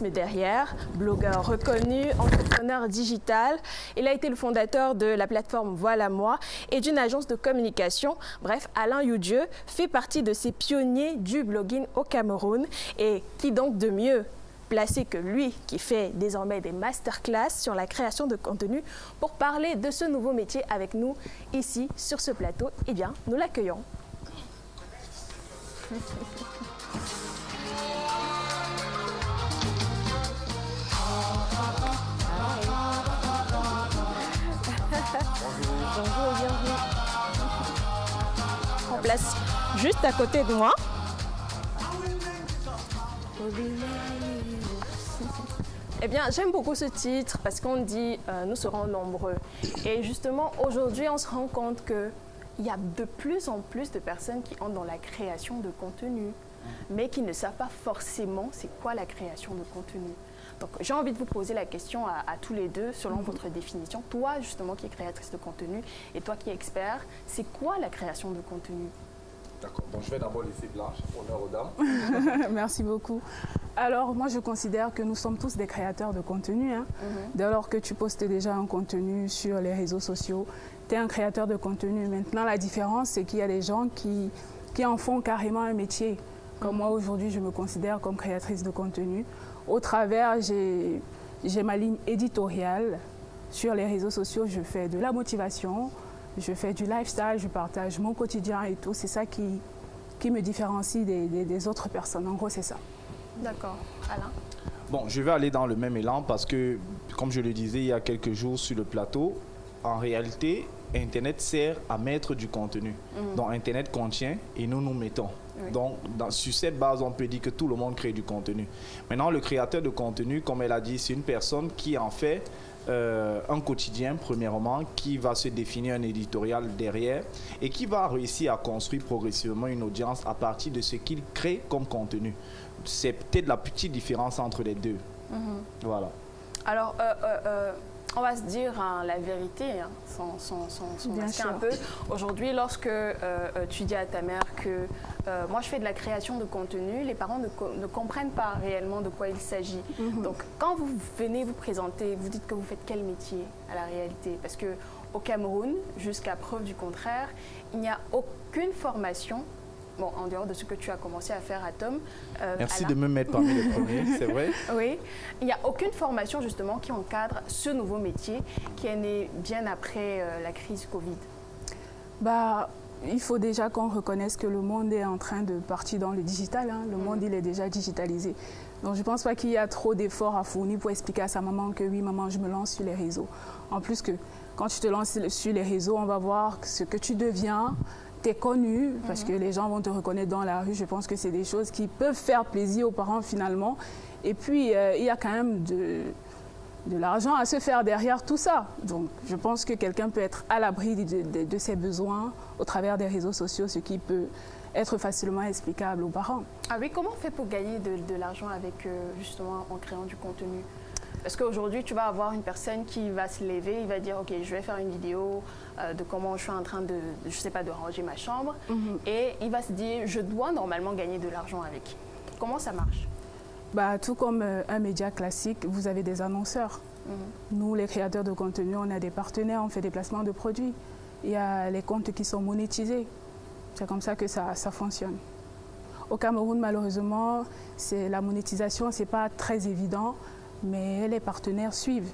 Derrière, blogueur reconnu, entrepreneur digital, il a été le fondateur de la plateforme Voilà Moi et d'une agence de communication. Bref, Alain Youdieu fait partie de ces pionniers du blogging au Cameroun. Et qui donc de mieux placé que lui qui fait désormais des masterclass sur la création de contenu pour parler de ce nouveau métier avec nous ici sur ce plateau. Eh bien, nous l'accueillons. Bonjour et bienvenue. En place juste à côté de moi. Eh bien, j'aime beaucoup ce titre parce qu'on dit nous serons nombreux. Et justement, aujourd'hui, on se rend compte qu'il y a de plus en plus de personnes qui entrent dans la création de contenu, mais qui ne savent pas forcément c'est quoi la création de contenu. Donc, j'ai envie de vous poser la question à tous les deux, selon votre définition. Toi, justement, qui es créatrice de contenu, et toi qui es expert, c'est quoi la création de contenu? D'accord. Donc, je vais d'abord laisser Blanche, honneur aux dames. Merci beaucoup. Alors, moi, je considère que nous sommes tous des créateurs de contenu. Dès lors que tu postes déjà un contenu sur les réseaux sociaux, tu es un créateur de contenu. Maintenant, la différence, c'est qu'il y a des gens qui en font carrément un métier. Comme moi, aujourd'hui, je me considère comme créatrice de contenu. Au travers, j'ai ma ligne éditoriale. Sur les réseaux sociaux, je fais de la motivation, je fais du lifestyle, je partage mon quotidien et tout. C'est ça qui me différencie des autres personnes. En gros, c'est ça. D'accord. Alain? Bon, je vais aller dans le même élan parce que, comme je le disais il y a quelques jours sur le plateau, en réalité, Internet sert à mettre du contenu. Donc, Internet contient et nous nous mettons. Oui. Donc, sur cette base, on peut dire que tout le monde crée du contenu. Maintenant, le créateur de contenu, comme elle a dit, c'est une personne qui en fait un quotidien, premièrement, qui va se définir un éditorial derrière et qui va réussir à construire progressivement une audience à partir de ce qu'il crée comme contenu. C'est peut-être la petite différence entre les deux. Voilà. Alors, on va se dire la vérité, sans masquer un peu. Aujourd'hui, lorsque tu dis à ta mère que moi je fais de la création de contenu, les parents ne comprennent pas réellement de quoi il s'agit. Donc, quand vous venez vous présenter, vous dites que vous faites quel métier à la réalité? Parce qu'au Cameroun, jusqu'à preuve du contraire, il n'y a aucune formation. Bon, en dehors de ce que tu as commencé à faire à Tom. Merci de me mettre parmi les premiers, c'est vrai. Oui, il n'y a aucune formation justement qui encadre ce nouveau métier qui est né bien après la crise Covid. Bah, il faut déjà qu'on reconnaisse que le monde est en train de partir dans le digital. Le monde, il est déjà digitalisé. Donc, je ne pense pas qu'il y a trop d'efforts à fournir pour expliquer à sa maman que oui, maman, je me lance sur les réseaux. En plus que quand tu te lances sur les réseaux, on va voir ce que tu deviens. Tu es connu parce que les gens vont te reconnaître dans la rue. Je pense que c'est des choses qui peuvent faire plaisir aux parents finalement. Et puis, il y a quand même de l'argent à se faire derrière tout ça. Donc, je pense que quelqu'un peut être à l'abri de ses besoins au travers des réseaux sociaux, ce qui peut être facilement explicable aux parents. Ah oui, comment on fait pour gagner de l'argent avec, justement, en créant du contenu? Parce qu'aujourd'hui, tu vas avoir une personne qui va se lever, il va dire, OK, je vais faire une vidéo de comment je suis en train de, je sais pas, de ranger ma chambre. Et il va se dire, je dois normalement gagner de l'argent avec. Comment ça marche? Bah, tout comme un média classique, vous avez des annonceurs. Nous, les créateurs de contenu, on a des partenaires, on fait des placements de produits. Il y a les comptes qui sont monétisés. C'est comme ça que ça fonctionne. Au Cameroun, malheureusement, la monétisation, ce n'est pas très évident. Mais les partenaires suivent.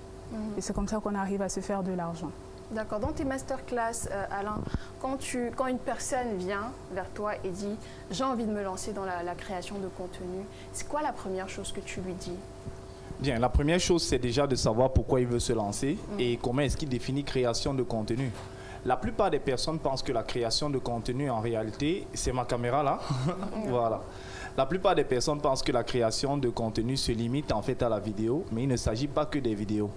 Et c'est comme ça qu'on arrive à se faire de l'argent. D'accord. Dans tes masterclass, Alain, quand une personne vient vers toi et dit « j'ai envie de me lancer dans la création de contenu », c'est quoi la première chose que tu lui dis? Bien, la première chose, c'est déjà de savoir pourquoi il veut se lancer et comment est-ce qu'il définit création de contenu. La plupart des personnes pensent que la création de contenu, en réalité, c'est ma caméra là. Voilà. La plupart des personnes pensent que la création de contenu se limite en fait à la vidéo, mais il ne s'agit pas que des vidéos.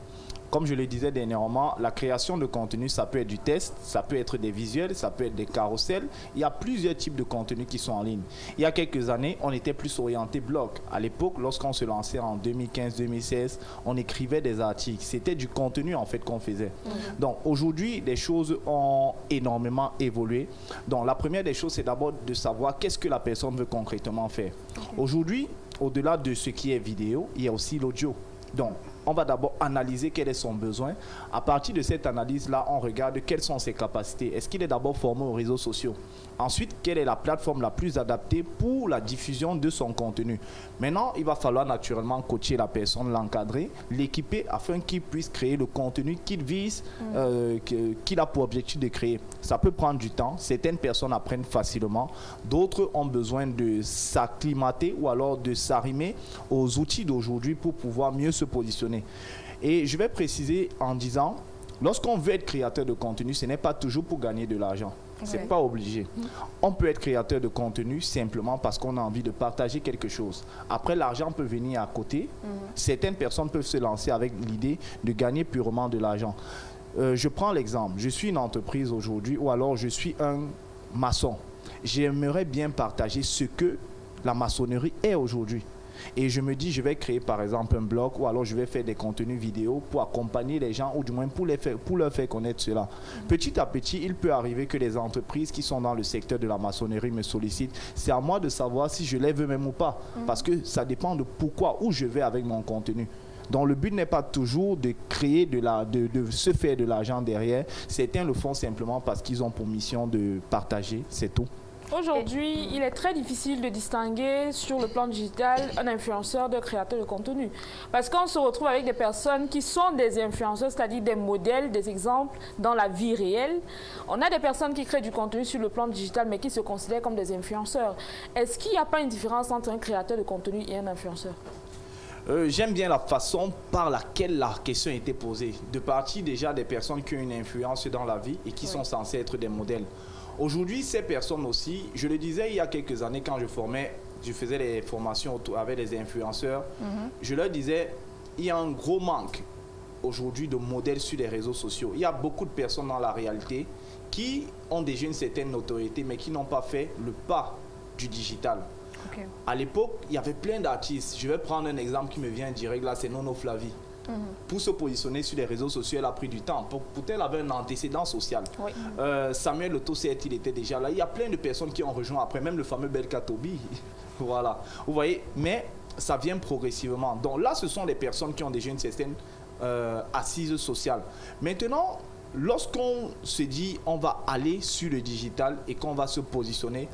Comme je le disais dernièrement, la création de contenu, ça peut être du test, ça peut être des visuels, ça peut être des carousels. Il y a plusieurs types de contenus qui sont en ligne. Il y a quelques années, on était plus orienté blog. À l'époque, lorsqu'on se lançait en 2015-2016, on écrivait des articles. C'était du contenu en fait qu'on faisait. Donc aujourd'hui, les choses ont énormément évolué. Donc la première des choses, c'est d'abord de savoir qu'est-ce que la personne veut concrètement faire. Aujourd'hui, au-delà de ce qui est vidéo, il y a aussi l'audio. Donc, on va d'abord analyser quel est son besoin. À partir de cette analyse-là, on regarde quelles sont ses capacités. Est-ce qu'il est d'abord formé aux réseaux sociaux? Ensuite, quelle est la plateforme la plus adaptée pour la diffusion de son contenu? Maintenant, il va falloir naturellement coacher la personne, l'encadrer, l'équiper afin qu'il puisse créer le contenu qu'il vise, qu'il a pour objectif de créer. Ça peut prendre du temps. Certaines personnes apprennent facilement. D'autres ont besoin de s'acclimater ou alors de s'arrimer aux outils d'aujourd'hui pour pouvoir mieux se positionner. Et je vais préciser en disant, lorsqu'on veut être créateur de contenu, ce n'est pas toujours pour gagner de l'argent. Ce n'est pas obligé. On peut être créateur de contenu simplement parce qu'on a envie de partager quelque chose. Après, l'argent peut venir à côté. Certaines personnes peuvent se lancer avec l'idée de gagner purement de l'argent. Je prends l'exemple. Je suis une entreprise aujourd'hui ou alors je suis un maçon. J'aimerais bien partager ce que la maçonnerie est aujourd'hui. Et je me dis, je vais créer par exemple un blog ou alors je vais faire des contenus vidéo pour accompagner les gens ou du moins pour leur faire connaître cela. Petit à petit, il peut arriver que les entreprises qui sont dans le secteur de la maçonnerie me sollicitent. C'est à moi de savoir si je les veux même ou pas. Parce que ça dépend de pourquoi, où je vais avec mon contenu. Donc le but n'est pas toujours de créer de se faire de l'argent derrière. Certains le font simplement parce qu'ils ont pour mission de partager, c'est tout. Aujourd'hui, il est très difficile de distinguer sur le plan digital un influenceur d'un créateur de contenu. Parce qu'on se retrouve avec des personnes qui sont des influenceurs, c'est-à-dire des modèles, des exemples dans la vie réelle. On a des personnes qui créent du contenu sur le plan digital mais qui se considèrent comme des influenceurs. Est-ce qu'il n'y a pas une différence entre un créateur de contenu et un influenceur? J'aime bien la façon par laquelle la question a été posée. De partir déjà des personnes qui ont une influence dans la vie et qui sont censées être des modèles. Aujourd'hui, ces personnes aussi, je le disais il y a quelques années quand je faisais des formations avec des influenceurs, je leur disais, il y a un gros manque aujourd'hui de modèles sur les réseaux sociaux. Il y a beaucoup de personnes dans la réalité qui ont déjà une certaine notoriété, mais qui n'ont pas fait le pas du digital. À l'époque, il y avait plein d'artistes. Je vais prendre un exemple qui me vient direct là, c'est Nono Flavie. Pour se positionner sur les réseaux sociaux, elle a pris du temps. Pourtant, elle avait un antécédent social. Samuel Le Tosset, il était déjà là. Il y a plein de personnes qui ont rejoint après, même le fameux Belka Tobi. Voilà. Vous voyez, mais ça vient progressivement. Donc là, ce sont des personnes qui ont déjà une certaine assise sociale. Maintenant, lorsqu'on se dit on va aller sur le digital et qu'on va se positionner,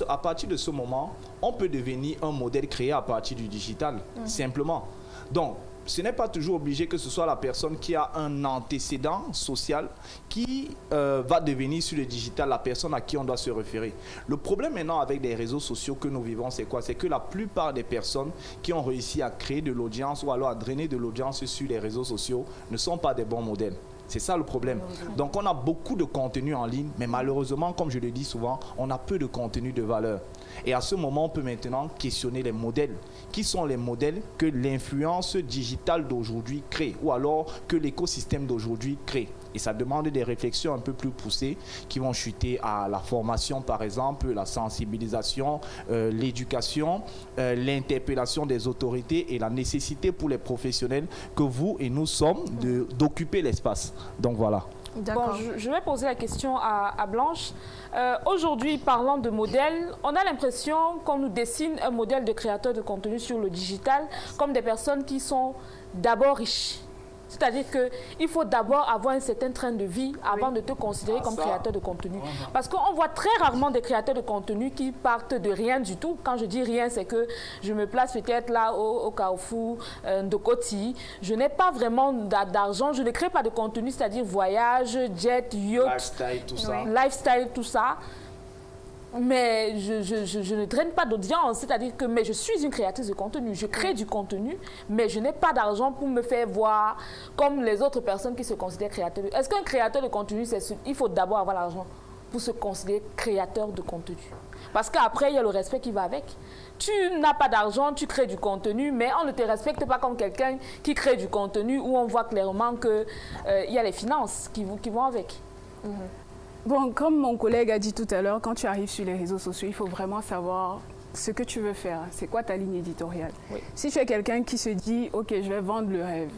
à partir de ce moment, on peut devenir un modèle créé à partir du digital, simplement. Donc, ce n'est pas toujours obligé que ce soit la personne qui a un antécédent social qui va devenir sur le digital la personne à qui on doit se référer. Le problème maintenant avec les réseaux sociaux que nous vivons, c'est quoi? C'est que la plupart des personnes qui ont réussi à créer de l'audience ou alors à drainer de l'audience sur les réseaux sociaux ne sont pas des bons modèles. C'est ça le problème. Donc on a beaucoup de contenu en ligne, mais malheureusement, comme je le dis souvent, on a peu de contenu de valeur. Et à ce moment, on peut maintenant questionner les modèles. Qui sont les modèles que l'influence digitale d'aujourd'hui crée ou alors que l'écosystème d'aujourd'hui crée? Et ça demande des réflexions un peu plus poussées qui vont chuter à la formation, par exemple, la sensibilisation, l'éducation, l'interpellation des autorités et la nécessité pour les professionnels que vous et nous sommes d'occuper l'espace. Donc voilà. Bon, je vais poser la question à Blanche. Aujourd'hui, parlant de modèles, on a l'impression qu'on nous dessine un modèle de créateur de contenu sur le digital comme des personnes qui sont d'abord riches. C'est-à-dire qu'il faut d'abord avoir un certain train de vie avant de te considérer comme créateur de contenu. Parce qu'on voit très rarement des créateurs de contenu qui partent de rien du tout. Quand je dis rien, c'est que je me place peut-être là au Carrefour de Coty. Je n'ai pas vraiment d'argent, je ne crée pas de contenu, c'est-à-dire voyage, jet, yacht, lifestyle, tout ça. Mais je ne draine pas d'audience, c'est-à-dire que je suis une créatrice de contenu, je crée du contenu, mais je n'ai pas d'argent pour me faire voir comme les autres personnes qui se considèrent créateurs. Est-ce qu'un créateur de contenu, il faut d'abord avoir l'argent pour se considérer créateur de contenu? Parce qu'après, il y a le respect qui va avec. Tu n'as pas d'argent, tu crées du contenu, mais on ne te respecte pas comme quelqu'un qui crée du contenu où on voit clairement qu'il y a les finances qui vont avec. Bon, comme mon collègue a dit tout à l'heure, quand tu arrives sur les réseaux sociaux, il faut vraiment savoir ce que tu veux faire. C'est quoi ta ligne éditoriale? Si tu es quelqu'un qui se dit, OK, je vais vendre le rêve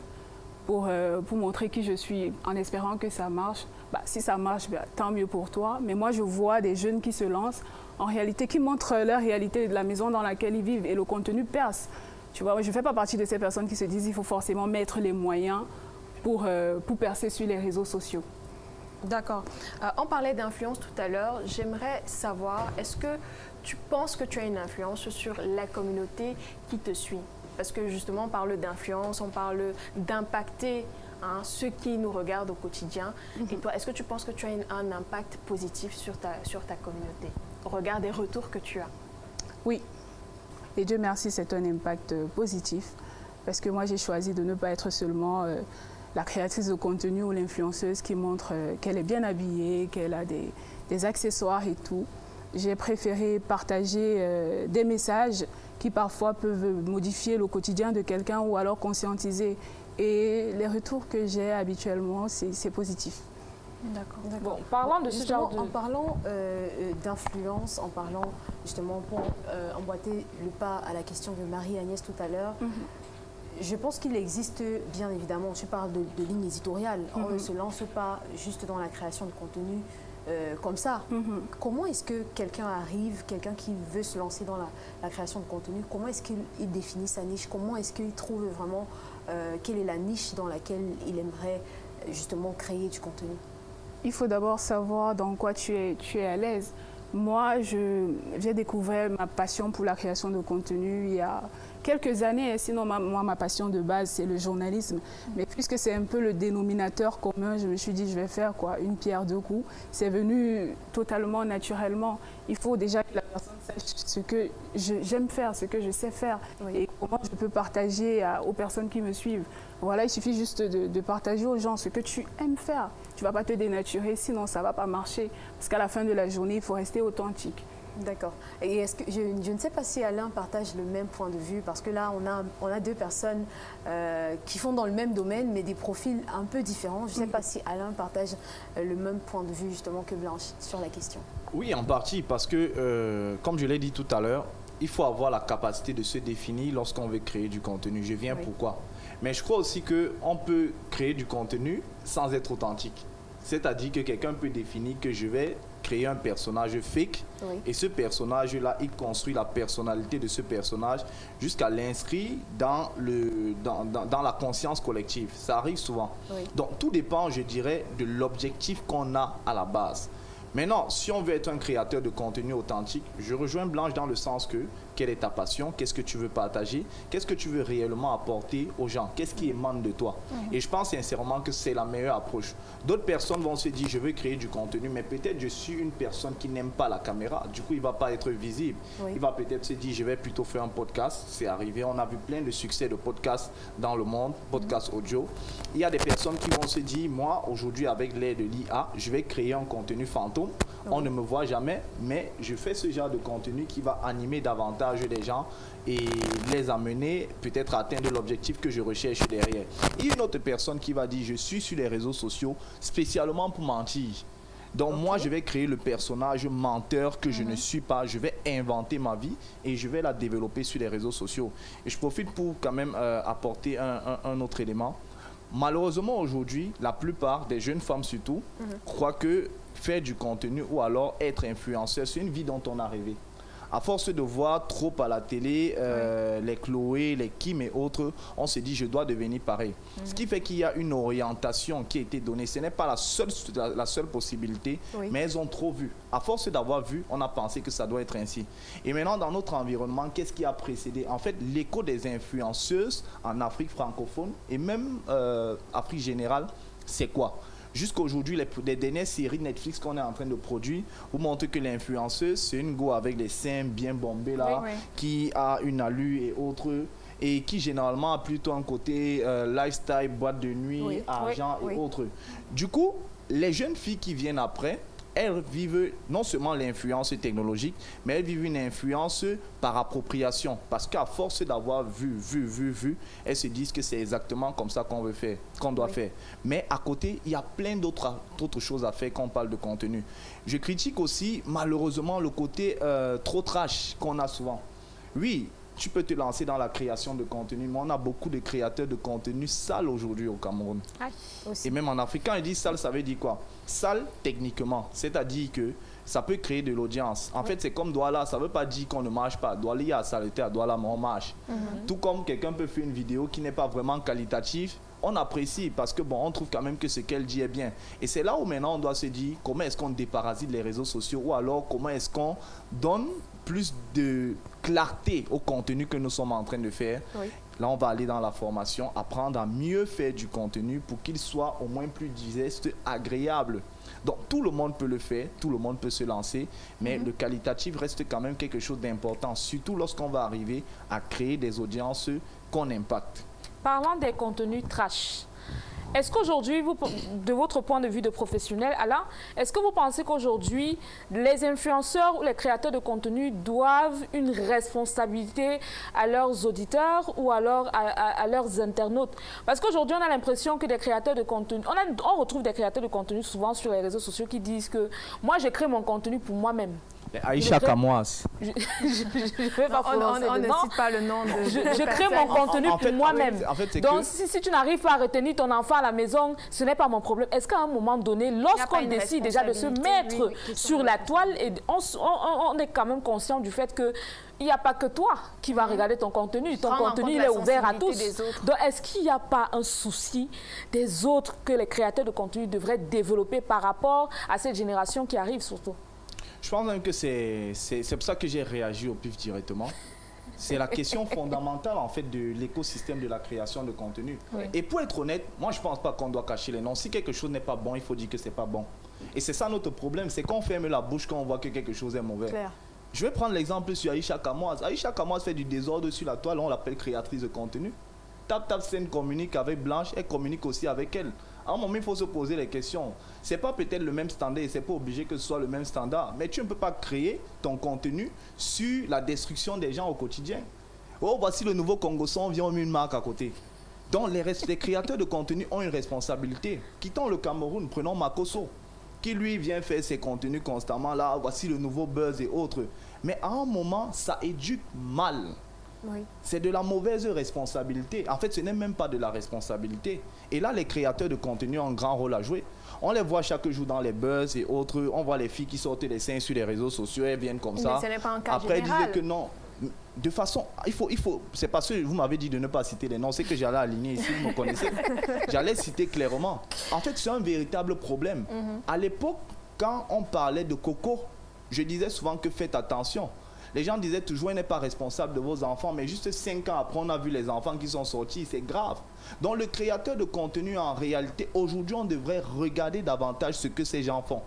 pour montrer qui je suis en espérant que ça marche, bah, si ça marche, bah, tant mieux pour toi. Mais moi, je vois des jeunes qui se lancent, en réalité, qui montrent leur réalité de la maison dans laquelle ils vivent et le contenu perce. Tu vois, je ne fais pas partie de ces personnes qui se disent qu'il faut forcément mettre les moyens pour percer sur les réseaux sociaux. D'accord. On parlait d'influence tout à l'heure. J'aimerais savoir, est-ce que tu penses que tu as une influence sur la communauté qui te suit? Parce que justement, on parle d'influence, on parle d'impacter ceux qui nous regardent au quotidien. Et toi, est-ce que tu penses que tu as un impact positif sur ta communauté au regard des retours que tu as? Oui. Et Dieu merci, c'est un impact positif. Parce que moi, j'ai choisi de ne pas être seulement la créatrice de contenu ou l'influenceuse qui montre qu'elle est bien habillée, qu'elle a des accessoires et tout. J'ai préféré partager des messages qui parfois peuvent modifier le quotidien de quelqu'un ou alors conscientiser. Et les retours que j'ai habituellement, c'est positif. D'accord. Bon, parlant de ce genre de... En parlant d'influence, en parlant justement pour emboîter le pas à la question de Marie-Agnès tout à l'heure, je pense qu'il existe, bien évidemment, tu parles de ligne éditoriale, on ne se lance pas juste dans la création de contenu comme ça. Comment est-ce que quelqu'un arrive, quelqu'un qui veut se lancer dans la création de contenu, comment est-ce qu'il définit sa niche? Comment est-ce qu'il trouve vraiment quelle est la niche dans laquelle il aimerait justement créer du contenu? Il faut d'abord savoir dans quoi tu es à l'aise. Moi, j'ai découvert ma passion pour la création de contenu il y a quelques années. Sinon, ma passion de base, c'est le journalisme. Mais puisque c'est un peu le dénominateur commun, je me suis dit, je vais faire quoi, une pierre deux coups. C'est venu totalement naturellement. Il faut déjà que la personne sache ce que j'aime faire, ce que je sais faire et comment je peux partager aux personnes qui me suivent. Voilà, il suffit juste de partager aux gens ce que tu aimes faire. Tu ne vas pas te dénaturer, sinon ça ne va pas marcher. Parce qu'à la fin de la journée, il faut rester authentique. D'accord. Et est-ce que je ne sais pas si Alain partage le même point de vue, parce que là, on a deux personnes qui font dans le même domaine, mais des profils un peu différents. Je ne sais pas si Alain partage le même point de vue justement que Blanche sur la question. Oui, en partie, parce que, comme je l'ai dit tout à l'heure, il faut avoir la capacité de se définir lorsqu'on veut créer du contenu. Je viens pourquoi? Mais je crois aussi qu'on peut créer du contenu sans être authentique. C'est-à-dire que quelqu'un peut définir que je vais créer un personnage fake et ce personnage-là, il construit la personnalité de ce personnage jusqu'à l'inscrire dans la conscience collective. Ça arrive souvent. Donc tout dépend, je dirais, de l'objectif qu'on a à la base. Maintenant, si on veut être un créateur de contenu authentique, je rejoins Blanche dans le sens que, quelle est ta passion? Qu'est-ce que tu veux partager? Qu'est-ce que tu veux réellement apporter aux gens? Qu'est-ce qui émane de toi? Et je pense sincèrement que c'est la meilleure approche. D'autres personnes vont se dire, je veux créer du contenu, mais peut-être je suis une personne qui n'aime pas la caméra. Du coup, il ne va pas être visible. Il va peut-être se dire, je vais plutôt faire un podcast. C'est arrivé, on a vu plein de succès de podcasts dans le monde, podcasts audio. Il y a des personnes qui vont se dire, moi, aujourd'hui, avec l'aide de l'IA, je vais créer un contenu fantôme. On ne me voit jamais, mais je fais ce genre de contenu qui va animer davantage des gens et les amener peut-être à atteindre l'objectif que je recherche derrière. Il y a une autre personne qui va dire, je suis sur les réseaux sociaux spécialement pour mentir. Donc moi, je vais créer le personnage menteur que je ne suis pas. Je vais inventer ma vie et je vais la développer sur les réseaux sociaux. Et je profite pour quand même apporter un autre élément. Malheureusement, aujourd'hui, la plupart des jeunes femmes surtout croient que faire du contenu ou alors être influenceur, c'est une vie dont on a rêvé. À force de voir trop à la télé, les Chloé, les Kim et autres, on se dit je dois devenir pareil. Ce qui fait qu'il y a une orientation qui a été donnée. Ce n'est pas la seule possibilité, mais elles ont trop vu. À force d'avoir vu, on a pensé que ça doit être ainsi. Et maintenant, dans notre environnement, qu'est-ce qui a précédé? En fait, l'écho des influenceuses en Afrique francophone et même Afrique générale, c'est quoi? Jusqu'à aujourd'hui, les dernières séries Netflix qu'on est en train de produire vous montrent que l'influenceuse, c'est une go avec les seins bien bombés là, qui a une allure et autres, et qui généralement a plutôt un côté lifestyle, boîte de nuit, argent et autres. Du coup, les jeunes filles qui viennent après, elles vivent non seulement l'influence technologique, mais elles vivent une influence par appropriation. Parce qu'à force d'avoir vu, elles se disent que c'est exactement comme ça qu'on veut faire, qu'on doit faire. Mais à côté, il y a plein d'autres choses à faire quand on parle de contenu. Je critique aussi, malheureusement, le côté trop trash qu'on a souvent. Oui, tu peux te lancer dans la création de contenu, mais on a beaucoup de créateurs de contenu sales aujourd'hui au Cameroun. Et même en Afrique, quand ils disent sale, ça veut dire quoi? Sale techniquement, c'est-à-dire que ça peut créer de l'audience. En fait, c'est comme Douala, ça ne veut pas dire qu'on ne marche pas. Douala, il y a saleté à Douala, mais on marche. Tout comme quelqu'un peut faire une vidéo qui n'est pas vraiment qualitative, on apprécie parce que bon, on trouve quand même que ce qu'elle dit est bien. Et c'est là où maintenant on doit se dire comment est-ce qu'on déparasite les réseaux sociaux ou alors comment est-ce qu'on donne plus de clarté au contenu que nous sommes en train de faire. Là, on va aller dans la formation, apprendre à mieux faire du contenu pour qu'il soit au moins plus digeste, agréable. Donc, tout le monde peut le faire, tout le monde peut se lancer, mais le qualitatif reste quand même quelque chose d'important, surtout lorsqu'on va arriver à créer des audiences qu'on impacte. Parlant des contenus trash, est-ce qu'aujourd'hui, de votre point de vue de professionnel, Alain, est-ce que vous pensez qu'aujourd'hui, les influenceurs ou les créateurs de contenu doivent une responsabilité à leurs auditeurs ou alors à leurs internautes? Parce qu'aujourd'hui, on a l'impression que des créateurs de contenu, on retrouve des créateurs de contenu souvent sur les réseaux sociaux qui disent que moi, je crée mon contenu pour moi-même. Aïcha Kamoas. On ne cite pas le nom de je crée mon contenu pour moi-même. Donc, si tu n'arrives pas à retenir ton enfant à la maison, ce n'est pas mon problème. Est-ce qu'à un moment donné, lorsqu'on décide déjà de se mettre sur la toile, et on est quand même conscient du fait que il n'y a pas que toi qui va regarder ton contenu. Ton contenu, il est ouvert à tous. Donc, est-ce qu'il n'y a pas un souci des autres que les créateurs de contenu devraient développer par rapport à cette génération qui arrive surtout? Je pense même que c'est pour ça que j'ai réagi au PIF directement. C'est la question fondamentale en fait de l'écosystème de la création de contenu. Et pour être honnête, moi je ne pense pas qu'on doit cacher les noms. Si quelque chose n'est pas bon, il faut dire que ce n'est pas bon. Et c'est ça notre problème, c'est qu'on ferme la bouche quand on voit que quelque chose est mauvais. Claire. Je vais prendre l'exemple sur Aïcha Kamoas. Aïcha Kamoas fait du désordre sur la toile, on l'appelle créatrice de contenu. Tap Scène communique avec Blanche, elle communique aussi avec elle. À un moment, il faut se poser les questions. Ce n'est pas peut-être le même standard et ce n'est pas obligé que ce soit le même standard. Mais tu ne peux pas créer ton contenu sur la destruction des gens au quotidien. Oh, voici le nouveau Congo Son, vient une marque à côté. Donc, les créateurs de contenu ont une responsabilité. Quittons le Cameroun, prenons Makoso, qui lui vient faire ses contenus constamment. Là, voici le nouveau buzz et autres. Mais à un moment, ça éduque mal. C'est de la mauvaise responsabilité. En fait, ce n'est même pas de la responsabilité. Et là, les créateurs de contenu ont un grand rôle à jouer. On les voit chaque jour dans les buzz et autres. On voit les filles qui sortent les seins sur les réseaux sociaux. Elles viennent comme ça. Mais ce n'est pas un cas après, général. Elles disent que non. De façon, il faut c'est parce que vous m'avez dit de ne pas citer les noms. C'est que j'allais aligner ici, vous me connaissez. J'allais citer clairement. En fait, c'est un véritable problème. À l'époque, quand on parlait de Coco, je disais souvent que faites attention. Les gens disaient toujours, n'est pas responsable de vos enfants, mais juste 5 ans après, on a vu les enfants qui sont sortis, c'est grave. Donc le créateur de contenu, en réalité, aujourd'hui, on devrait regarder davantage ce que ces gens font.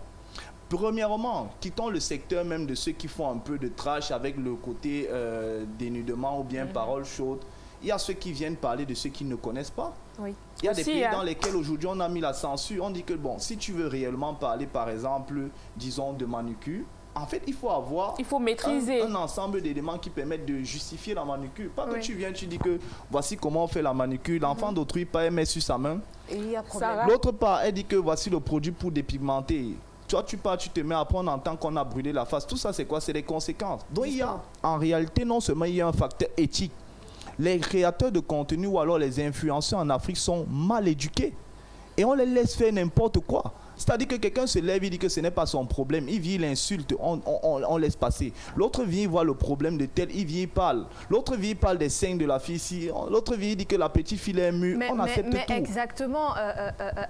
Premièrement, quittons le secteur même de ceux qui font un peu de trash avec le côté dénudement ou bien paroles chaudes. Il y a ceux qui viennent parler de ceux qui ne connaissent pas. Il y a des pays dans lesquels aujourd'hui on a mis la censure. On dit que bon, si tu veux réellement parler, par exemple, disons de manucure, en fait, il faut maîtriser un ensemble d'éléments qui permettent de justifier la manucure. Pas que tu viens, tu dis que voici comment on fait la manucure. L'enfant d'autrui pas met sur sa main. L'autre part, elle dit que voici le produit pour dépigmenter. Toi, tu pars, tu te mets à prendre en tant qu'on a brûlé la face. Tout ça, c'est quoi? C'est les conséquences. Donc, il y a, en réalité, non seulement il y a un facteur éthique. Les créateurs de contenu ou alors les influenceurs en Afrique sont mal éduqués. Et on les laisse faire n'importe quoi. C'est-à-dire que quelqu'un se lève, il dit que ce n'est pas son problème. Il vient, il insulte, on laisse passer. L'autre vient, il voit le problème de tel, il vient, il parle. L'autre vient, il parle des seins de la fille ici. L'autre vient, il dit que la petite fille est mûre. On accepte tout. Mais exactement,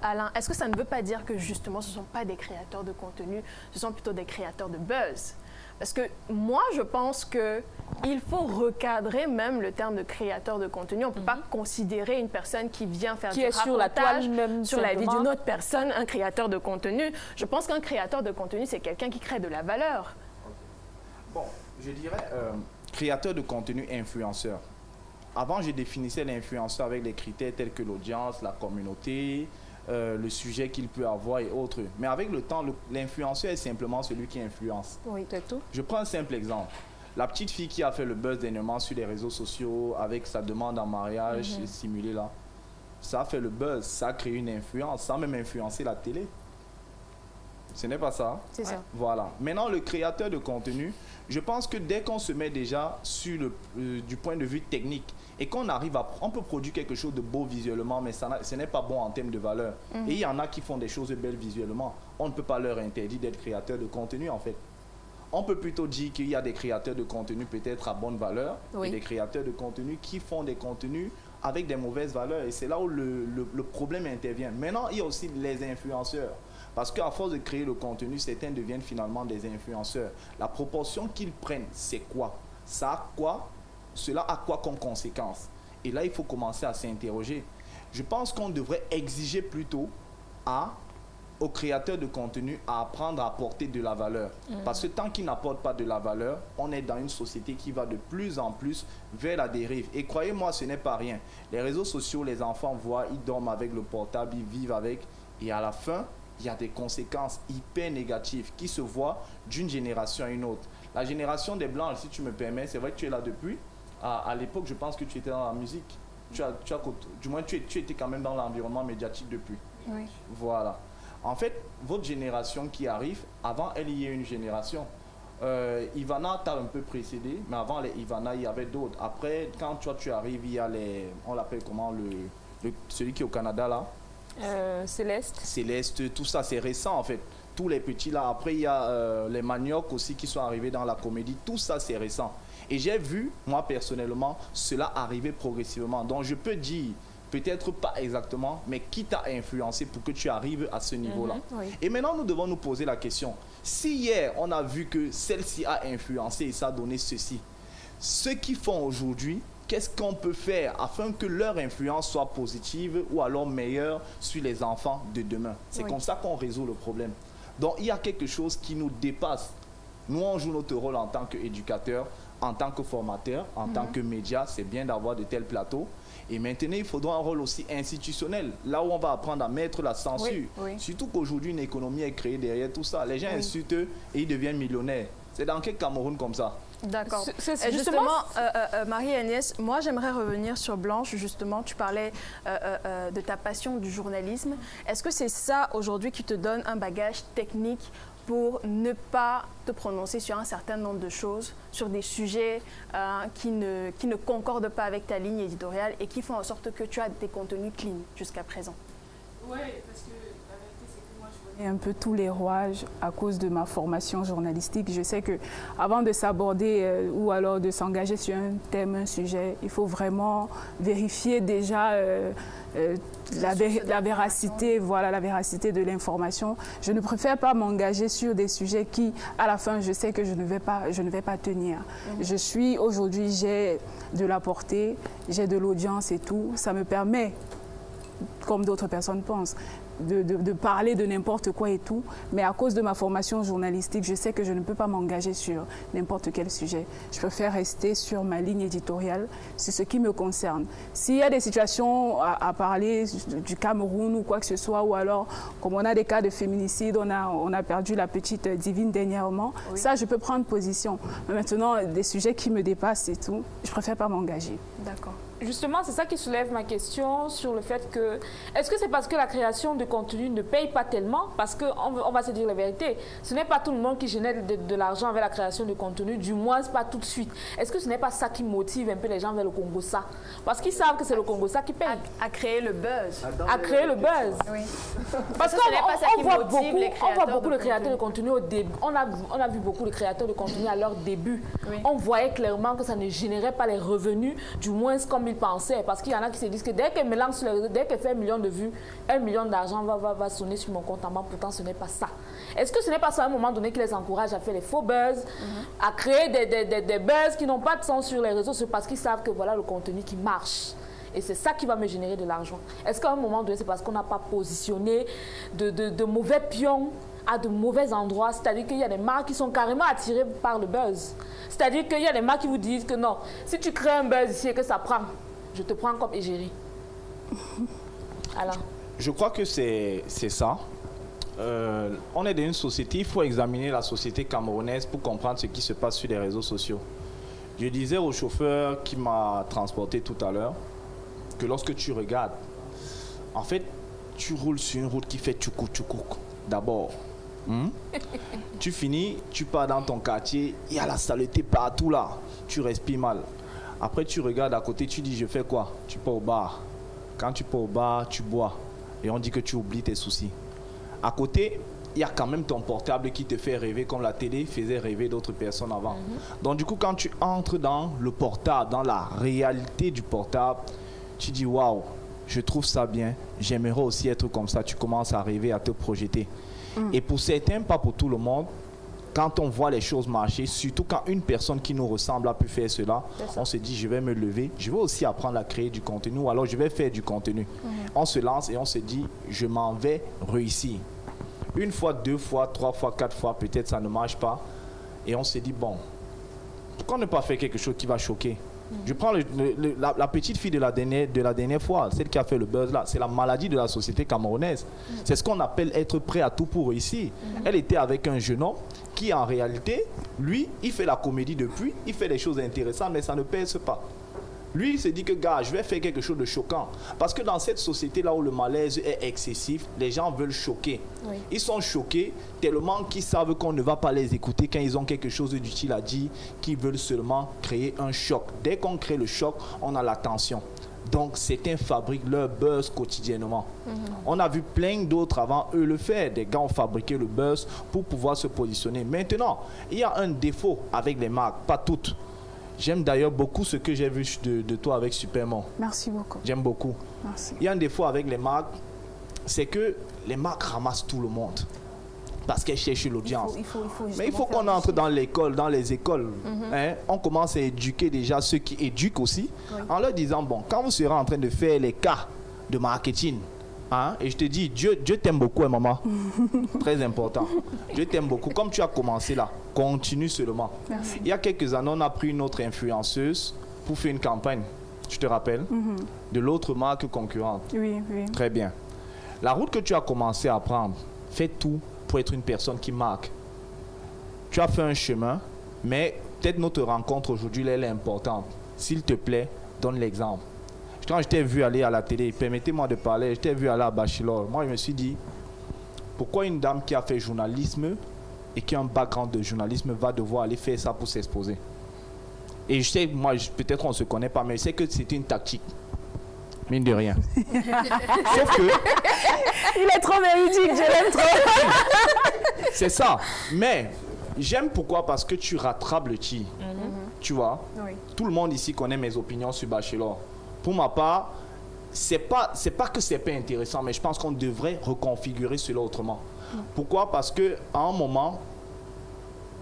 Alain, est-ce que ça ne veut pas dire que justement, ce ne sont pas des créateurs de contenu, ce sont plutôt des créateurs de buzz? Parce que moi, je pense qu'il faut recadrer même le terme de créateur de contenu. On ne peut pas considérer une personne qui vient faire du racontage sur la vie d'une autre personne, un créateur de contenu. Je pense qu'un créateur de contenu, c'est quelqu'un qui crée de la valeur. Bon, je dirais créateur de contenu, influenceur. Avant, je définissais l'influenceur avec des critères tels que l'audience, la communauté, le sujet qu'il peut avoir et autres. Mais avec le temps, l'influenceur est simplement celui qui influence. Oui, c'est tout. Je prends un simple exemple. La petite fille qui a fait le buzz dernièrement sur les réseaux sociaux avec sa demande en mariage simulée là, ça a fait le buzz, ça a créé une influence, ça a même influencé la télé. Ce n'est pas ça. C'est ça. Voilà. Maintenant, le créateur de contenu, je pense que dès qu'on se met déjà sur du point de vue technique et qu'on arrive à... On peut produire quelque chose de beau visuellement, mais ce n'est pas bon en termes de valeur. Et il y en a qui font des choses belles visuellement. On ne peut pas leur interdire d'être créateur de contenu, en fait. On peut plutôt dire qu'il y a des créateurs de contenu peut-être à bonne valeur et des créateurs de contenu qui font des contenus avec des mauvaises valeurs. Et c'est là où le problème intervient. Maintenant, il y a aussi les influenceurs. Parce qu'à force de créer le contenu, certains deviennent finalement des influenceurs. La proportion qu'ils prennent, c'est quoi? Cela a quoi comme conséquence? Et là, il faut commencer à s'interroger. Je pense qu'on devrait exiger plutôt aux créateurs de contenu à apprendre à apporter de la valeur. Parce que tant qu'ils n'apportent pas de la valeur, on est dans une société qui va de plus en plus vers la dérive. Et croyez-moi, ce n'est pas rien. Les réseaux sociaux, les enfants voient, ils dorment avec le portable, ils vivent avec. Et à la fin, il y a des conséquences hyper négatives qui se voient d'une génération à une autre. La génération des Blancs, si tu me permets, c'est vrai que tu es là depuis. À l'époque, je pense que tu étais dans la musique. Du moins, tu étais quand même dans l'environnement médiatique depuis. Oui. Voilà. En fait, votre génération qui arrive, avant elle, il y a une génération. Ivana t'a un peu précédé, mais avant les Ivana, il y avait d'autres. Après, quand toi tu arrives, il y a on l'appelle comment, celui qui est au Canada là? Céleste. Céleste, tout ça c'est récent en fait. Tous les petits là. Après, il y a les Manioc aussi qui sont arrivés dans la comédie. Tout ça c'est récent. Et j'ai vu, moi personnellement, cela arriver progressivement. Donc je peux dire, peut-être pas exactement, mais qui t'a influencé pour que tu arrives à ce niveau-là. Et maintenant, nous devons nous poser la question. Si hier, on a vu que celle-ci a influencé et ça a donné ceci, ceux qui font aujourd'hui, qu'est-ce qu'on peut faire afin que leur influence soit positive ou alors meilleure sur les enfants de demain? C'est comme ça qu'on résout le problème. Donc, il y a quelque chose qui nous dépasse. Nous, on joue notre rôle en tant qu'éducateur, en tant que formateur, en tant que média. C'est bien d'avoir de tels plateaux. Et maintenant, il faudra un rôle aussi institutionnel, là où on va apprendre à mettre la censure. Surtout qu'aujourd'hui, une économie est créée derrière tout ça. Les gens insultent et ils deviennent millionnaires. C'est dans quel Cameroun comme ça? D'accord. Justement, Marie-Agnès, moi j'aimerais revenir sur Blanche. Justement, tu parlais de ta passion du journalisme. Est-ce que c'est ça aujourd'hui qui te donne un bagage technique pour ne pas te prononcer sur un certain nombre de choses, sur des sujets qui ne concordent pas avec ta ligne éditoriale et qui font en sorte que tu as des contenus clean jusqu'à présent? Oui, parce que la vérité, c'est que moi, je connais un peu tous les rouages à cause de ma formation journalistique. Je sais qu'avant de s'aborder ou alors de s'engager sur un thème, un sujet, il faut vraiment vérifier déjà la véracité, voilà, la véracité de l'information. Je ne préfère pas m'engager sur des sujets qui, à la fin, je sais que je ne vais pas tenir. Je suis aujourd'hui, j'ai de la portée, j'ai de l'audience et tout. Ça me permet, comme d'autres personnes pensent, de parler de n'importe quoi et tout, mais à cause de ma formation journalistique, je sais que je ne peux pas m'engager sur n'importe quel sujet. Je préfère rester sur ma ligne éditoriale, c'est ce qui me concerne. S'il y a des situations à parler du Cameroun ou quoi que ce soit, ou alors, comme on a des cas de féminicide, on a perdu la petite Divine dernièrement, ça, je peux prendre position. Mais maintenant, des sujets qui me dépassent et tout, je préfère pas m'engager. D'accord. Justement, c'est ça qui soulève ma question sur le fait que, est-ce que c'est parce que la création de contenu ne paye pas tellement? Parce qu'on va se dire la vérité, ce n'est pas tout le monde qui génère de l'argent avec la création de contenu, du moins pas tout de suite. Est-ce que ce n'est pas ça qui motive un peu les gens vers le Congossa? Parce qu'ils savent que c'est le Congossa qui paye. À créer le buzz. À créer le buzz. Oui. Parce qu'on voit beaucoup de créateurs de contenu au début. On a vu beaucoup de créateurs de contenu à leur début. On voyait clairement que ça ne générait pas les revenus, du moins comme ils pensaient. Parce qu'il y en a qui se disent que dès qu'elle me lance sur les réseaux, dès qu'elle fait 1 million de vues, 1 million d'argent va sonner sur mon compte en banque. Pourtant, ce n'est pas ça. Est-ce que ce n'est pas ça à un moment donné qui les encourage à faire les faux buzz, à créer des buzz qui n'ont pas de sens sur les réseaux, c'est parce qu'ils savent que voilà le contenu qui marche. Et c'est ça qui va me générer de l'argent. Est-ce qu'à un moment donné, c'est parce qu'on n'a pas positionné de mauvais pions à de mauvais endroits? C'est-à-dire qu'il y a des marques qui sont carrément attirées par le buzz. C'est-à-dire qu'il y a des marques qui vous disent que non, si tu crées un buzz ici et que ça prend, je te prends comme égérie. Alors. Je crois que c'est ça. On est dans une société, il faut examiner la société camerounaise pour comprendre ce qui se passe sur les réseaux sociaux. Je disais au chauffeur qui m'a transporté tout à l'heure que lorsque tu regardes, en fait, tu roules sur une route qui fait tchoukou tchoukou d'abord. Tu finis, tu pars dans ton quartier, il y a la saleté partout là. Tu respires mal. Après, tu regardes à côté, tu dis, je fais quoi? Tu pars au bar. Quand tu pars au bar, tu bois. Et on dit que tu oublies tes soucis. À côté, il y a quand même ton portable qui te fait rêver comme la télé faisait rêver d'autres personnes avant. Donc du coup, quand tu entres dans le portable, dans la réalité du portable, tu dis, waouh, je trouve ça bien, j'aimerais aussi être comme ça. Tu commences à rêver, à te projeter. Et pour certains, pas pour tout le monde, quand on voit les choses marcher, surtout quand une personne qui nous ressemble a pu faire cela, on se dit, je vais me lever, je vais aussi apprendre à créer du contenu, ou alors je vais faire du contenu. On se lance et on se dit, je m'en vais réussir. Une fois, 2 fois, 3 fois, 4 fois, peut-être ça ne marche pas. Et on se dit, bon, pourquoi ne pas faire quelque chose qui va choquer? Je prends la petite fille de la dernière fois, celle qui a fait le buzz là. C'est la maladie de la société camerounaise. C'est ce qu'on appelle être prêt à tout pour réussir. Elle était avec un jeune homme qui, en réalité, lui, il fait la comédie depuis, il fait des choses intéressantes, mais ça ne pèse pas. Lui, il se dit que, gars, je vais faire quelque chose de choquant. Parce que dans cette société-là où le malaise est excessif, les gens veulent choquer. Ils sont choqués tellement qu'ils savent qu'on ne va pas les écouter quand ils ont quelque chose d'utile à dire, qu'ils veulent seulement créer un choc. Dès qu'on crée le choc, on a l'attention. Donc, certains fabriquent leur buzz quotidiennement. On a vu plein d'autres avant eux le faire. Des gars ont fabriqué le buzz pour pouvoir se positionner. Maintenant, il y a un défaut avec les marques, pas toutes. J'aime d'ailleurs beaucoup ce que j'ai vu de toi avec Superman. Merci beaucoup. J'aime beaucoup. Merci. Il y a un défaut avec les marques, c'est que les marques ramassent tout le monde. Parce qu'elles cherchent l'audience. Mais il faut qu'on entre dans l'école, dans les écoles. On commence à éduquer déjà ceux qui éduquent aussi, en leur disant, bon, quand vous serez en train de faire les cas de marketing, et je te dis, Dieu t'aime beaucoup, maman. Très important. Dieu t'aime beaucoup. Comme tu as commencé là, continue seulement. Merci. Il y a quelques années, on a pris une autre influenceuse pour faire une campagne, tu te rappelles, de l'autre marque concurrente. Oui, oui. Très bien. La route que tu as commencé à prendre, fais tout pour être une personne qui marque. Tu as fait un chemin, mais peut-être notre rencontre aujourd'hui, elle est importante. S'il te plaît, donne l'exemple. Quand je t'ai vu aller à la télé, permettez-moi de parler, je t'ai vu aller à Bachelor. Moi, je me suis dit, pourquoi une dame qui a fait journalisme et qui a un background de journalisme va devoir aller faire ça pour s'exposer? Et je sais, moi, peut-être qu'on ne se connaît pas, mais je sais que c'était une tactique. Mine de rien. Sauf que... Il est trop véridique, je l'aime trop. C'est ça. Mais j'aime pourquoi? Parce que tu rattrapes le tir. Tu vois? Tout le monde ici connaît mes opinions sur Bachelor. Pour ma part, c'est pas que c'est pas intéressant, mais je pense qu'on devrait reconfigurer cela autrement. Pourquoi? Parce qu'à un moment,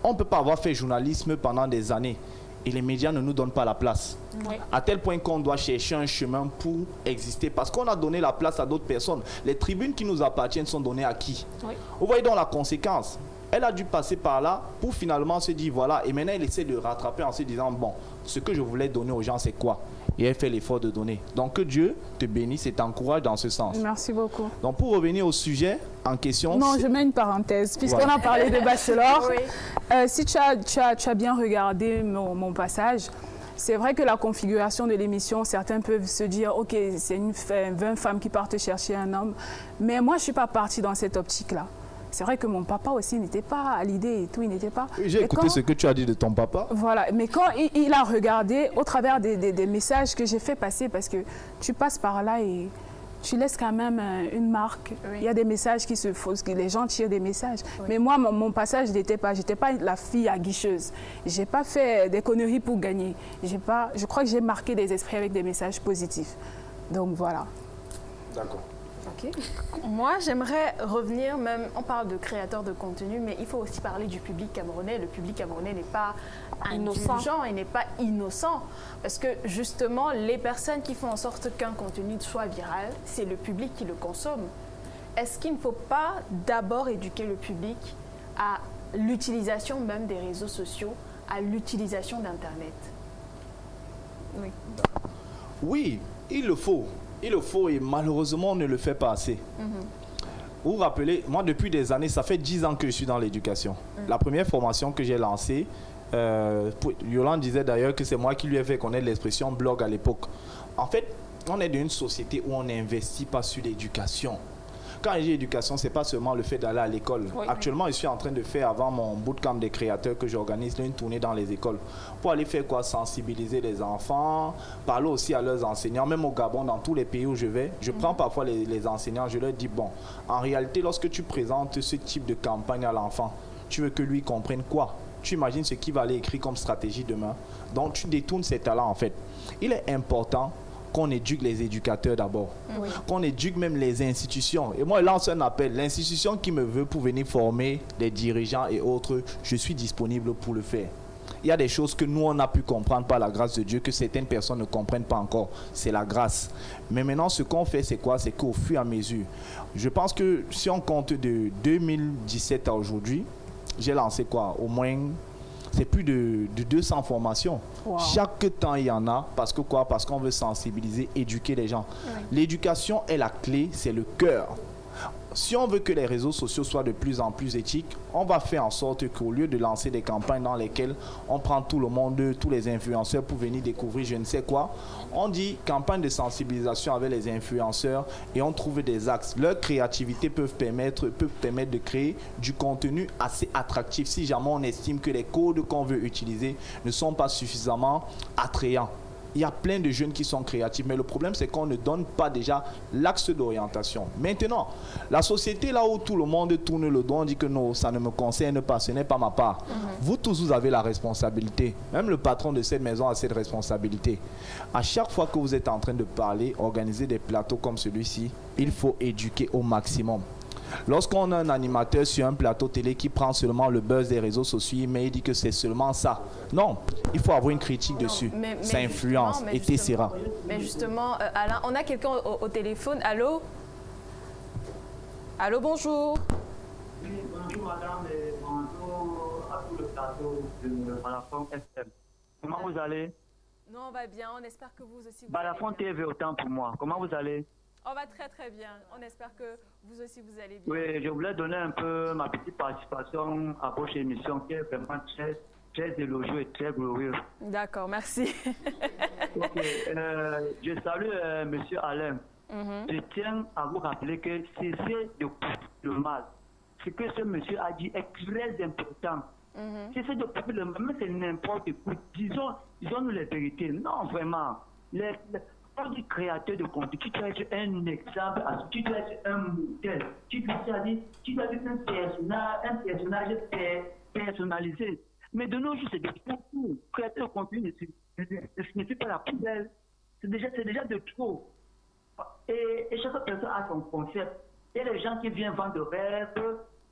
on ne peut pas avoir fait journalisme pendant des années et les médias ne nous donnent pas la place. À tel point qu'on doit chercher un chemin pour exister parce qu'on a donné la place à d'autres personnes. Les tribunes qui nous appartiennent sont données à qui? Vous voyez donc la conséquence. Elle a dû passer par là pour finalement se dire voilà, et maintenant elle essaie de rattraper en se disant bon, ce que je voulais donner aux gens c'est quoi? Et elle fait l'effort de donner. Donc que Dieu te bénisse et t'encourage dans ce sens. Merci beaucoup. Donc pour revenir au sujet en question... Non, je mets une parenthèse, puisqu'on a parlé de Bachelor. Si tu as bien regardé mon passage, c'est vrai que la configuration de l'émission, certains peuvent se dire, ok, c'est 20 femmes qui partent chercher un homme. Mais moi, je ne suis pas partie dans cette optique-là. C'est vrai que mon papa aussi n'était pas à l'idée et tout, il n'était pas... J'ai écouté ce que tu as dit de ton papa. Voilà, mais quand il a regardé, au travers des messages que j'ai fait passer, parce que tu passes par là et tu laisses quand même une marque. Il y a des messages qui se font, les gens tirent des messages. Mais moi, mon passage, j'étais pas la fille aguicheuse. J'ai pas fait des conneries pour gagner. Je crois que j'ai marqué des esprits avec des messages positifs. Donc voilà. D'accord. Moi, j'aimerais revenir, même, on parle de créateurs de contenu, mais il faut aussi parler du public camerounais. Le public camerounais n'est pas indulgent, il n'est pas innocent. Parce que justement, les personnes qui font en sorte qu'un contenu soit viral, c'est le public qui le consomme. Est-ce qu'il ne faut pas d'abord éduquer le public à l'utilisation même des réseaux sociaux, à l'utilisation d'Internet? Oui, il le faut. Il le faut et malheureusement on ne le fait pas assez. Vous vous rappelez, moi depuis des années, ça fait 10 ans que je suis dans l'éducation. La première formation que j'ai lancée, Yolande disait d'ailleurs que c'est moi qui lui ai fait connaître l'expression blog à l'époque. En fait, on est dans une société où on n'investit pas sur l'éducation. Quand je dis éducation, ce n'est pas seulement le fait d'aller à l'école. Oui. Actuellement, je suis en train de faire, avant mon bootcamp des créateurs que j'organise, une tournée dans les écoles. Pour aller faire quoi? Sensibiliser les enfants, parler aussi à leurs enseignants. Même au Gabon, dans tous les pays où je vais, je prends parfois les enseignants, je leur dis, bon, en réalité, lorsque tu présentes ce type de campagne à l'enfant, tu veux que lui comprenne quoi? Tu imagines ce qu'il va aller écrire comme stratégie demain. Donc, tu détournes ses talents, en fait. Il est important qu'on éduque les éducateurs d'abord, qu'on éduque même les institutions. Et moi, je lance un appel. L'institution qui me veut pour venir former les dirigeants et autres, je suis disponible pour le faire. Il y a des choses que nous, on a pu comprendre par la grâce de Dieu, que certaines personnes ne comprennent pas encore. C'est la grâce. Mais maintenant, ce qu'on fait, c'est quoi? C'est qu'au fur et à mesure, je pense que si on compte de 2017 à aujourd'hui, j'ai lancé quoi? Au moins... c'est plus de 200 formations. Wow. Chaque temps, il y en a. Parce que quoi? Parce qu'on veut sensibiliser, éduquer les gens. Oui. L'éducation est la clé, c'est le cœur. Si on veut que les réseaux sociaux soient de plus en plus éthiques, on va faire en sorte qu'au lieu de lancer des campagnes dans lesquelles on prend tout le monde, tous les influenceurs pour venir découvrir je ne sais quoi, on dit campagne de sensibilisation avec les influenceurs et on trouve des axes. Leur créativité peut permettre de créer du contenu assez attractif si jamais on estime que les codes qu'on veut utiliser ne sont pas suffisamment attrayants. Il y a plein de jeunes qui sont créatifs, mais le problème, c'est qu'on ne donne pas déjà l'axe d'orientation. Maintenant, la société, là où tout le monde tourne le dos, on dit que non, ça ne me concerne pas, ce n'est pas ma part. Vous tous, vous avez la responsabilité. Même le patron de cette maison a cette responsabilité. À chaque fois que vous êtes en train de parler, organiser des plateaux comme celui-ci, il faut éduquer au maximum. Lorsqu'on a un animateur sur un plateau télé qui prend seulement le buzz des réseaux sociaux, mais il dit que c'est seulement ça. Non, il faut avoir une critique dessus. Ça influence, etc. Mais justement, Alain, on a quelqu'un au téléphone. Allô? Allô, bonjour. Oui, bonjour madame et bonjour à tout le plateau de Balafon FM. Comment vous allez? Non, on va bien. On espère que vous aussi vous Balafon TV autant pour moi. Comment vous allez? On va très très bien. On espère que vous aussi vous allez bien. Oui, je voulais donner un peu ma petite participation à votre émission qui est vraiment très élogieux et très glorieux. D'accord, merci. Ok, je salue monsieur Alain. Je tiens à vous rappeler que cessez de pousser le mal. Ce que ce monsieur a dit est très important. Cessez de pousser le mal, mais c'est n'importe quoi. Disons-nous les vérités. Non, vraiment. Quand tu es créateur de contenu, tu dois être un exemple, tu dois être un modèle, tu dois être un personnage personnalisé. Mais de nos jours, c'est de trop. Créateur de contenu ne signifie pas la poubelle. C'est déjà de trop. Et chaque personne a son concept. Il y a des gens qui viennent vendre des rêves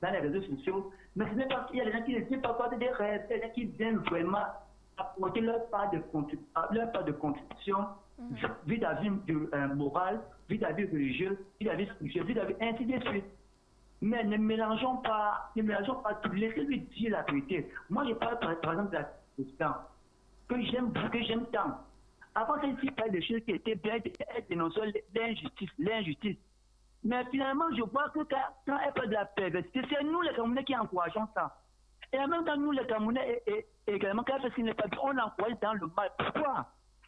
dans les réseaux sociaux, mais ce n'est pas, il y a des gens qui ne viennent pas vendre des rêves, il y a des gens qui viennent vraiment apporter leur part de contribution vis-à-vis moral, vis-à-vis religieux, vis-à-vis spirituel, vis-à-vis ainsi de suite. Mais ne mélangeons pas tout. Laissez-lui dire la vérité. Moi, je parle par exemple de la question que j'aime tant. Avant, ça ici parlait de choses qui étaient bien dénoncées, l'injustice. Mais finalement, je vois que quand elle parle de la perversité, c'est nous les Camerounais qui encourageons ça. Et en même temps, nous les Camerounais, également, quand elle fait ce qui n'est pas bien, on l'encourage dans le mal. Pourquoi?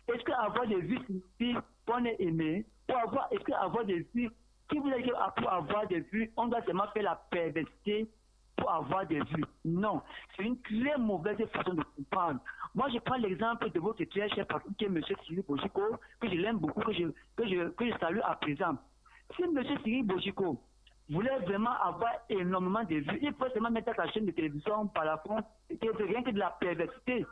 Est-ce qu'avoir des vues signifie qu'on est aimé? Est-ce qu'avoir des vues, qui vous a dit que pour avoir des vues, on doit seulement faire la perversité pour avoir des vues? Non, c'est une très mauvaise façon de comprendre. Moi, je prends l'exemple de votre très cher patron qui est M. Cyril Bojiko, que je l'aime beaucoup, que je salue à présent. Si M. Cyril Bojiko voulait vraiment avoir énormément de vues, il faut seulement mettre sa chaîne de télévision par la fond, et rien que de la perversité.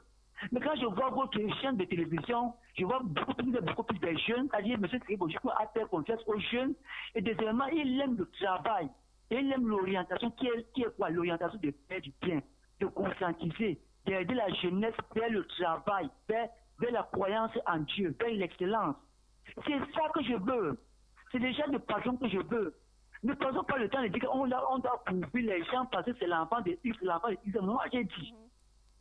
Mais quand je vois votre chaîne de télévision, je vois beaucoup plus de jeunes, c'est-à-dire M. Cyril Bojiko a fait confiance aux jeunes, et deuxièmement, il aime le travail, il aime l'orientation, qui est quoi? L'orientation de faire du bien, de conscientiser, d'aider la jeunesse vers le travail, vers la croyance en Dieu, vers l'excellence. C'est ça que je veux. C'est déjà le patron que je veux. Ne prenons pas le temps de dire qu'on doit prouver les gens parce que c'est l'enfant de X, l'enfant de X. Moi, j'ai dit,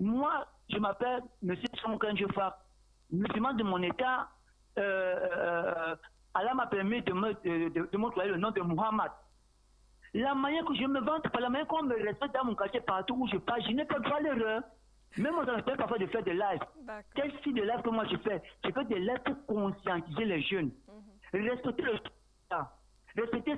moi, je m'appelle M. Sonkan Jofa. Musulman de mon état, Allah m'a permis de m'employer le nom de Muhammad. La manière que je me vante, par la manière qu'on me respecte dans mon quartier, partout où je passe, je n'ai pas droit à l'erreur. Même on s'en fait parfois de faire des lives. Quel style de live que moi je fais? Je fais des lives pour conscientiser les jeunes. Respecter le temps. respecter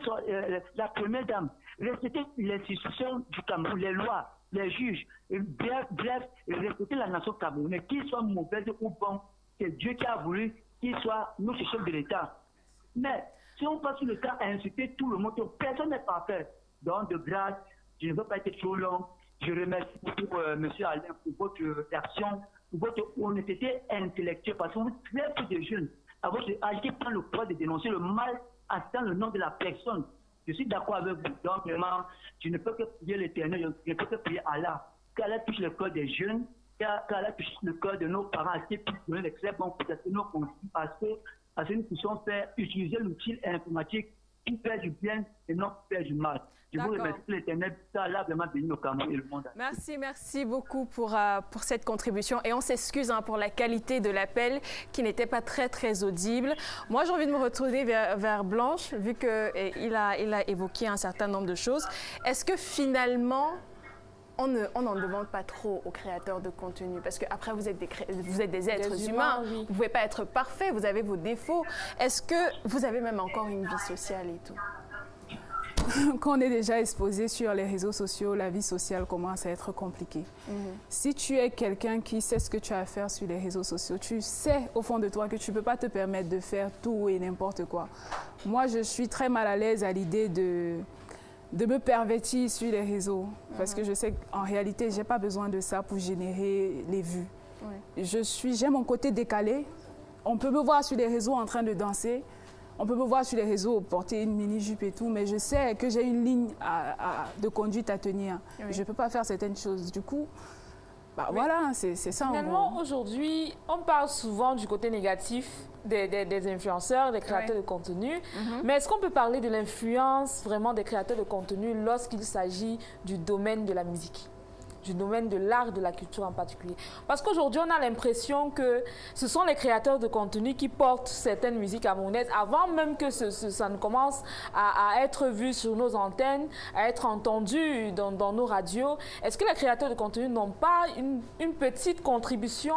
la première dame, respecter l'institution du Cameroun, les lois, les juges, bref, respecter la nation camerounaise, qu'il soit mauvaise ou bon, c'est Dieu qui a voulu qu'il soit notre chef de l'État. Mais si on passe le temps à insulter tout le monde, personne n'est parfait. Donc, de grâce, je ne veux pas être trop long. Je remercie beaucoup M. Alain pour votre action, pour votre honnêteté intellectuelle, parce que vous êtes très peu de jeunes. À votre âge qui prend le poids de dénoncer le mal dans le nom de la personne. Je suis d'accord avec vous. Donc, vraiment, je ne peux que prier l'Éternel, je ne peux que prier Allah. Qu'Allah touche le cœur des jeunes, qu'Allah touche le cœur de nos parents, à ce qu'ils puissent donner les très bons conseils à nos conseils, parce que nous puissions faire utiliser l'outil informatique qui fait du bien et non qui fait du mal. Je vous remercie l'Éternel, ça a vraiment béni le Cameroun et le monde. Merci beaucoup pour cette contribution. Et on s'excuse pour la qualité de l'appel qui n'était pas très audible. Moi, j'ai envie de me retourner vers Blanche, vu qu'il a évoqué un certain nombre de choses. Est-ce que finalement, on n'en demande pas trop aux créateurs de contenu? Parce qu'après, vous êtes des êtres humains. Oui. Vous ne pouvez pas être parfait, vous avez vos défauts. Est-ce que vous avez même encore une vie sociale et tout? Quand on est déjà exposé sur les réseaux sociaux, la vie sociale commence à être compliquée. Si tu es quelqu'un qui sait ce que tu as à faire sur les réseaux sociaux, tu sais au fond de toi que tu ne peux pas te permettre de faire tout et n'importe quoi. Moi, je suis très mal à l'aise à l'idée de me pervertir sur les réseaux, parce que je sais qu'en réalité, je n'ai pas besoin de ça pour générer les vues. J'ai mon côté décalé. On peut me voir sur les réseaux en train de danser. On peut me voir sur les réseaux porter une mini-jupe et tout, mais je sais que j'ai une ligne de conduite à tenir. Je ne peux pas faire certaines choses. Du coup, voilà, c'est ça. Finalement, aujourd'hui, on parle souvent du côté négatif des influenceurs, des créateurs de contenu. Mais est-ce qu'on peut parler de l'influence vraiment des créateurs de contenu lorsqu'il s'agit du domaine de la musique, du domaine de l'art, de la culture en particulier? Parce qu'aujourd'hui, on a l'impression que ce sont les créateurs de contenu qui portent certaines musiques camerounaises avant même que ça ne commence à être vu sur nos antennes, à être entendu dans nos radios. Est-ce que les créateurs de contenu n'ont pas une petite contribution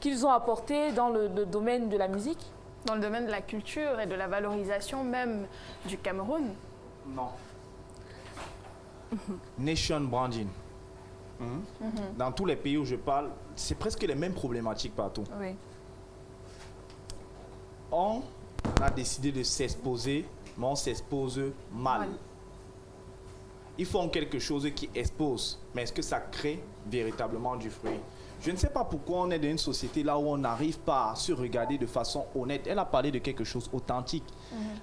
qu'ils ont apportée dans le domaine de la musique? Dans le domaine de la culture et de la valorisation même du Cameroun? Non. Nation branding. Dans tous les pays où je parle, c'est presque les mêmes problématiques partout. On a décidé de s'exposer, mais on s'expose mal. Ils font quelque chose qui expose, mais est-ce que ça crée véritablement du fruit? Je ne sais pas pourquoi on est dans une société là où on n'arrive pas à se regarder de façon honnête. Elle a parlé de quelque chose d'authentique.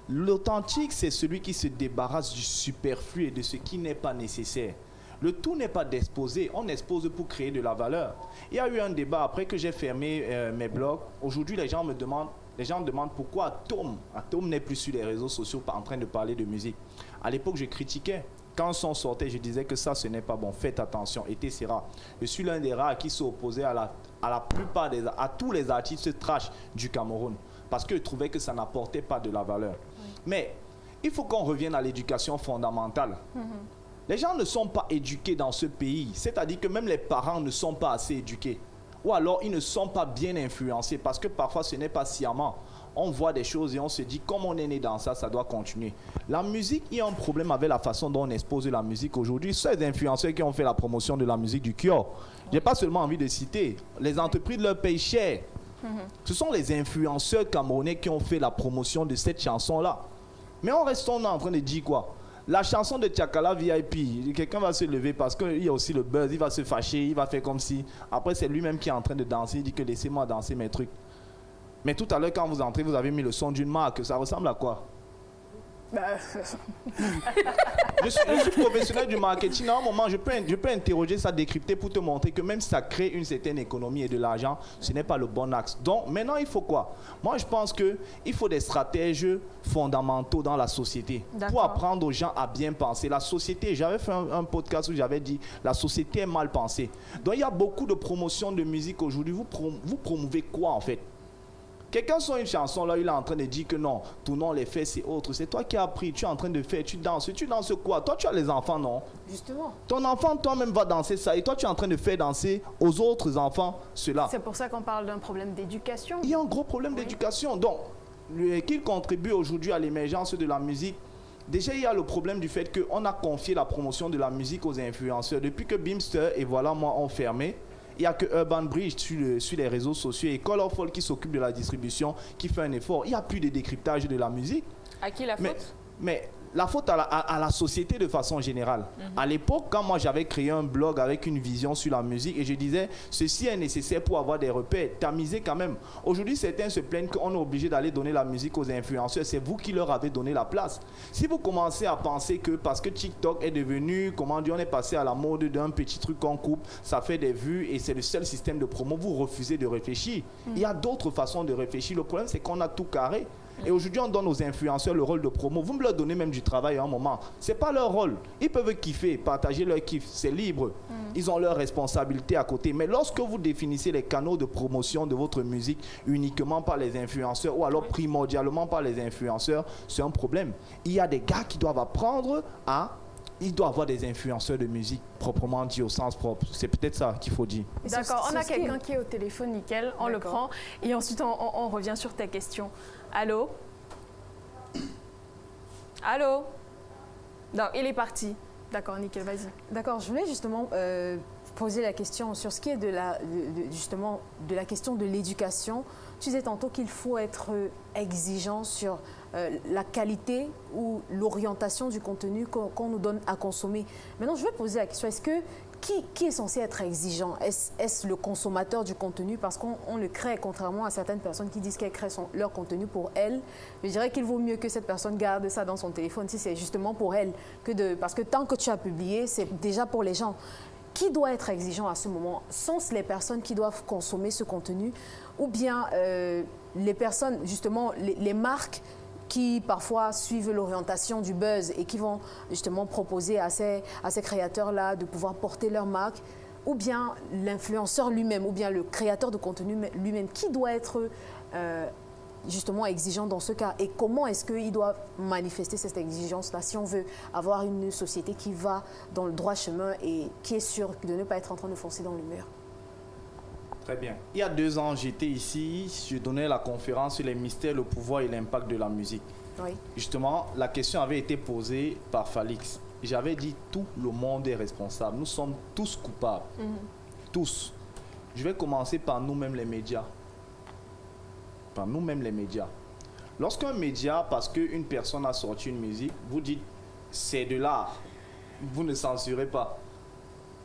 L'authentique, c'est celui qui se débarrasse du superflu et de ce qui n'est pas nécessaire. Le tout n'est pas d'exposer, on expose pour créer de la valeur. Il y a eu un débat après que j'ai fermé mes blogs. Aujourd'hui, les gens me demandent pourquoi Atom n'est plus sur les réseaux sociaux en train de parler de musique. À l'époque, je critiquais. Quand un son sortait, je disais que ça, ce n'est pas bon. Faites attention. Et c'est rare. Je suis l'un des rares qui s'est opposé à la plupart à tous les artistes trash du Cameroun. Parce que je trouvais que ça n'apportait pas de la valeur. Mais il faut qu'on revienne à l'éducation fondamentale. Les gens ne sont pas éduqués dans ce pays. C'est-à-dire que même les parents ne sont pas assez éduqués. Ou alors, ils ne sont pas bien influencés parce que parfois, ce n'est pas sciemment. On voit des choses et on se dit, comme on est né dans ça, ça doit continuer. La musique, il y a un problème avec la façon dont on expose la musique aujourd'hui. Ce sont les influenceurs qui ont fait la promotion de la musique du Kyo. Je n'ai pas seulement envie de citer. Les entreprises leur payent cher. Ce sont les influenceurs camerounais qui ont fait la promotion de cette chanson-là. Mais on reste en train de dire quoi? La chanson de Tchakala VIP, quelqu'un va se lever parce qu'il y a aussi le buzz, il va se fâcher, il va faire comme si... Après, c'est lui-même qui est en train de danser, il dit que laissez-moi danser mes trucs. Mais tout à l'heure, quand vous entrez, vous avez mis le son d'une marque, ça ressemble à quoi? Je suis professionnel du marketing. À un moment, je peux interroger ça, décrypter pour te montrer que même si ça crée une certaine économie et de l'argent, ce n'est pas le bon axe. Donc, maintenant, il faut quoi? Moi, je pense qu'il faut des stratèges fondamentaux dans la société pour apprendre aux gens à bien penser. La société, j'avais fait un podcast où j'avais dit la société est mal pensée. Donc, il y a beaucoup de promotions de musique aujourd'hui. Vous promouvez quoi, en fait? Quelqu'un sort une chanson, là, il est en train de dire que non, tournons les faits, c'est autre. C'est toi qui as appris, tu es en train de faire, tu danses quoi? Toi, tu as les enfants, non? Justement. Ton enfant, toi-même, va danser ça. Et toi, tu es en train de faire danser aux autres enfants cela. C'est pour ça qu'on parle d'un problème d'éducation. Il y a un gros problème d'éducation. Donc, qu'il contribue aujourd'hui à l'émergence de la musique, Déjà, il y a le problème du fait qu'on a confié la promotion de la musique aux influenceurs. Depuis que Beamster et Voilà Moi ont fermé, il n'y a que Urban Bridge sur les réseaux sociaux et Colorful qui s'occupe de la distribution, qui fait un effort. Il n'y a plus de décryptage de la musique. À qui la faute? Mais la faute à la société de façon générale. À l'époque, quand moi j'avais créé un blog avec une vision sur la musique et je disais ceci est nécessaire pour avoir des repères, tamiser quand même. Aujourd'hui, certains se plaignent qu'on est obligé d'aller donner la musique aux influenceurs. C'est vous qui leur avez donné la place. Si vous commencez à penser que parce que TikTok est devenu, comment dire, on est passé à la mode d'un petit truc qu'on coupe, ça fait des vues et c'est le seul système de promo, vous refusez de réfléchir. Il y a d'autres façons de réfléchir. Le problème, c'est qu'on a tout carré. Et aujourd'hui, on donne aux influenceurs le rôle de promo. Vous me leur donnez même du travail à un moment. Ce n'est pas leur rôle. Ils peuvent kiffer, partager leur kiff. C'est libre. Ils ont leur responsabilité à côté. Mais lorsque vous définissez les canaux de promotion de votre musique uniquement par les influenceurs ou alors primordialement par les influenceurs, c'est un problème. Il y a des gars qui doivent apprendre à... Il doit avoir des influenceurs de musique proprement dit au sens propre. C'est peut-être ça qu'il faut dire. D'accord, on a quelqu'un qui est au téléphone, nickel, on le prend. Et ensuite, on revient sur tes questions. Allô? Allô? Non, il est parti. D'accord, nickel, vas-y. D'accord, je voulais justement poser la question sur ce qui est justement de la question de l'éducation. Tu disais tantôt qu'il faut être exigeant sur la qualité ou l'orientation du contenu qu'on nous donne à consommer. Maintenant, je vais poser la question, qui est censé être exigeant? Est-ce le consommateur du contenu? Parce qu'on le crée, contrairement à certaines personnes qui disent qu'elles créent leur contenu pour elles. Je dirais qu'il vaut mieux que cette personne garde ça dans son téléphone si c'est justement pour elle. Parce que tant que tu as publié, c'est déjà pour les gens. Qui doit être exigeant à ce moment? Sont-ce les personnes qui doivent consommer ce contenu ou bien les personnes, justement, les marques qui parfois suivent l'orientation du buzz et qui vont justement proposer à ces créateurs-là de pouvoir porter leur marque, ou bien l'influenceur lui-même, ou bien le créateur de contenu lui-même, qui doit être justement exigeant dans ce cas et comment est-ce qu'il doit manifester cette exigence-là si on veut avoir une société qui va dans le droit chemin et qui est sûre de ne pas être en train de foncer dans le mur? Très bien. Il y a 2 ans, j'étais ici, je donnais la conférence sur les mystères, le pouvoir et l'impact de la musique. Oui. Justement, la question avait été posée par Falix. J'avais dit tout le monde est responsable. Nous sommes tous coupables. Tous. Je vais commencer par nous-mêmes les médias. Par nous-mêmes les médias. Lorsqu'un média, parce qu'une personne a sorti une musique, vous dites c'est de l'art, vous ne censurez pas.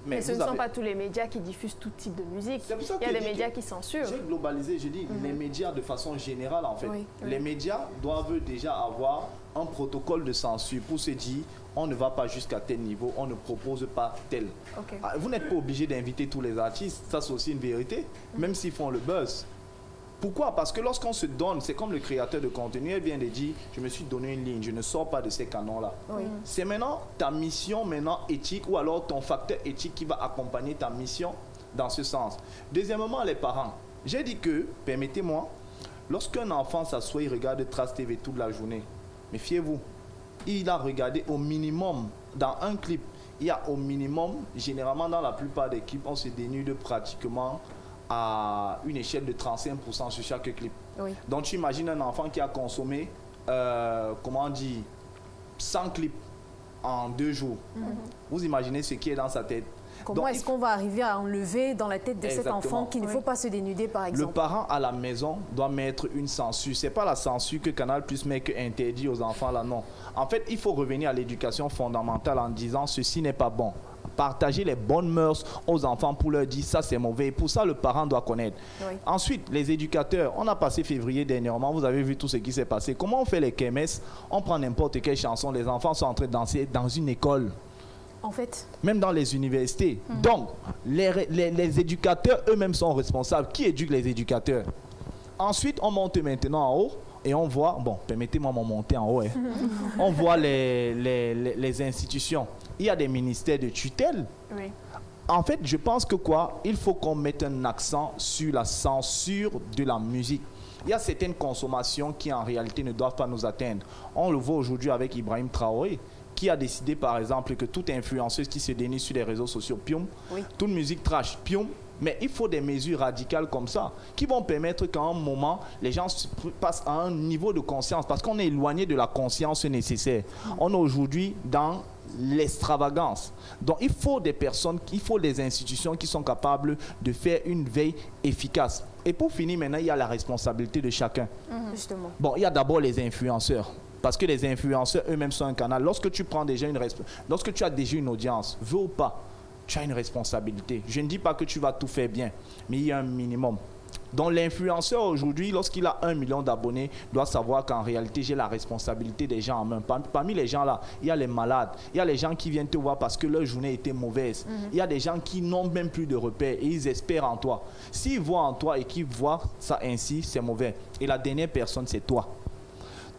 Mais ce ne sont pas tous les médias qui diffusent tout type de musique. Il y a des médias qui censurent. J'ai globalisé, je dis les médias de façon générale en fait. Les médias doivent déjà avoir un protocole de censure pour se dire on ne va pas jusqu'à tel niveau, on ne propose pas tel. Vous n'êtes pas obligé d'inviter tous les artistes, ça c'est aussi une vérité, même s'ils font le buzz. Pourquoi? Parce que lorsqu'on se donne, c'est comme le créateur de contenu, elle vient de dire, je me suis donné une ligne, je ne sors pas de ces canons-là. C'est maintenant ta mission éthique ou alors ton facteur éthique qui va accompagner ta mission dans ce sens. Deuxièmement, les parents. J'ai dit que, permettez-moi, lorsqu'un enfant s'assoit, il regarde Trace TV toute la journée, méfiez-vous, il a regardé au minimum, dans un clip, il y a au minimum, généralement dans la plupart des clips, on se dénude pratiquement à une échelle de 35% sur chaque clip. Donc tu imagines un enfant qui a consommé, comment dire, 100 clips en 2 jours. Vous imaginez ce qui est dans sa tête. Comment est-ce qu'on va arriver à enlever dans la tête de cet enfant qu'il ne faut pas se dénuder, par exemple? Le parent à la maison doit mettre une censure. Ce n'est pas la censure que Canal Plus met que interdit aux enfants là, non. En fait, il faut revenir à l'éducation fondamentale en disant ceci n'est pas bon. Partager les bonnes mœurs aux enfants pour leur dire ça c'est mauvais. Et pour ça, le parent doit connaître. Ensuite, les éducateurs. On a passé février dernièrement. Vous avez vu tout ce qui s'est passé. Comment on fait les kermesses? On prend n'importe quelle chanson. Les enfants sont en train de danser dans une école. En fait. Même dans les universités. Donc, les éducateurs eux-mêmes sont responsables. Qui éduque les éducateurs? Ensuite, on monte maintenant en haut. Et on voit, bon, permettez-moi de monter en haut, on voit les institutions. Il y a des ministères de tutelle. En fait, je pense que il faut qu'on mette un accent sur la censure de la musique. Il y a certaines consommations qui, en réalité, ne doivent pas nous atteindre. On le voit aujourd'hui avec Ibrahim Traoré, qui a décidé, par exemple, que toute influenceuse qui se dénie sur les réseaux sociaux, pium, toute musique trash, pium, Mais il faut des mesures radicales comme ça qui vont permettre qu'à un moment, les gens passent à un niveau de conscience parce qu'on est éloigné de la conscience nécessaire. On est aujourd'hui dans l'extravagance. Donc il faut des personnes, il faut des institutions qui sont capables de faire une veille efficace. Et pour finir, maintenant, il y a la responsabilité de chacun. Justement. Bon, il y a d'abord les influenceurs. Parce que les influenceurs eux-mêmes sont un canal. Lorsque tu prends déjà lorsque tu as déjà une audience, veux ou pas, tu as une responsabilité. Je ne dis pas que tu vas tout faire bien, mais il y a un minimum. Donc l'influenceur aujourd'hui, lorsqu'il a 1 million d'abonnés, doit savoir qu'en réalité, j'ai la responsabilité des gens en main. Parmi les gens là, il y a les malades, il y a les gens qui viennent te voir parce que leur journée était mauvaise. Il y a des gens qui n'ont même plus de repères et ils espèrent en toi. S'ils voient en toi et qu'ils voient ça ainsi, c'est mauvais. Et la dernière personne, c'est toi.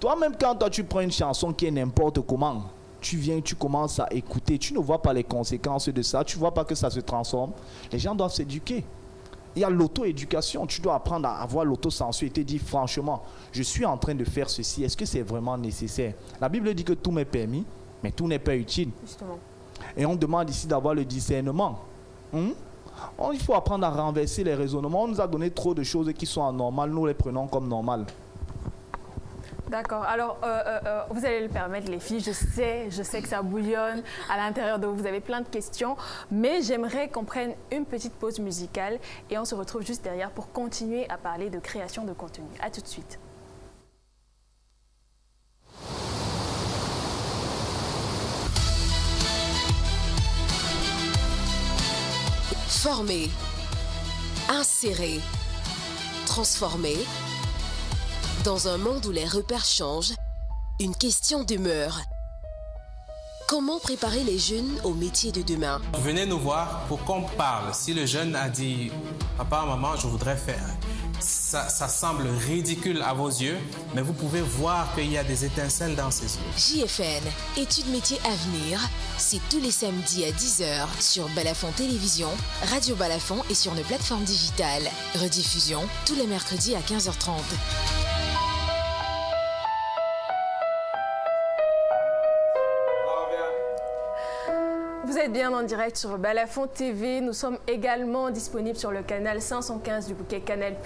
Toi-même, quand toi, tu prends une chanson qui est n'importe comment, tu viens, tu commences à écouter, tu ne vois pas les conséquences de ça, tu ne vois pas que ça se transforme. Les gens doivent s'éduquer. Il y a l'auto-éducation. Tu dois apprendre à avoir l'autocensure et te dire franchement, je suis en train de faire ceci. Est-ce que c'est vraiment nécessaire? La Bible dit que tout m'est permis, mais tout n'est pas utile. Justement. Et on demande ici d'avoir le discernement. Il faut apprendre à renverser les raisonnements. On nous a donné trop de choses qui sont anormales. Nous les prenons comme normales. D'accord. Alors, vous allez le permettre, les filles. Je sais que ça bouillonne à l'intérieur de vous. Vous avez plein de questions. Mais j'aimerais qu'on prenne une petite pause musicale et on se retrouve juste derrière pour continuer à parler de création de contenu. À tout de suite. Former, insérer, transformer. Dans un monde où les repères changent, une question demeure. Comment préparer les jeunes au métier de demain? Venez nous voir pour qu'on parle. Si le jeune a dit « Papa, maman, je voudrais faire », ça semble ridicule à vos yeux, mais vous pouvez voir qu'il y a des étincelles dans ses yeux. JFN, études métiers à venir, c'est tous les samedis à 10h sur Balafon Télévision, Radio Balafon et sur nos plateformes digitales. Rediffusion tous les mercredis à 15h30. Vous êtes bien en direct sur Balafon TV. Nous sommes également disponibles sur le canal 515 du bouquet Canal+.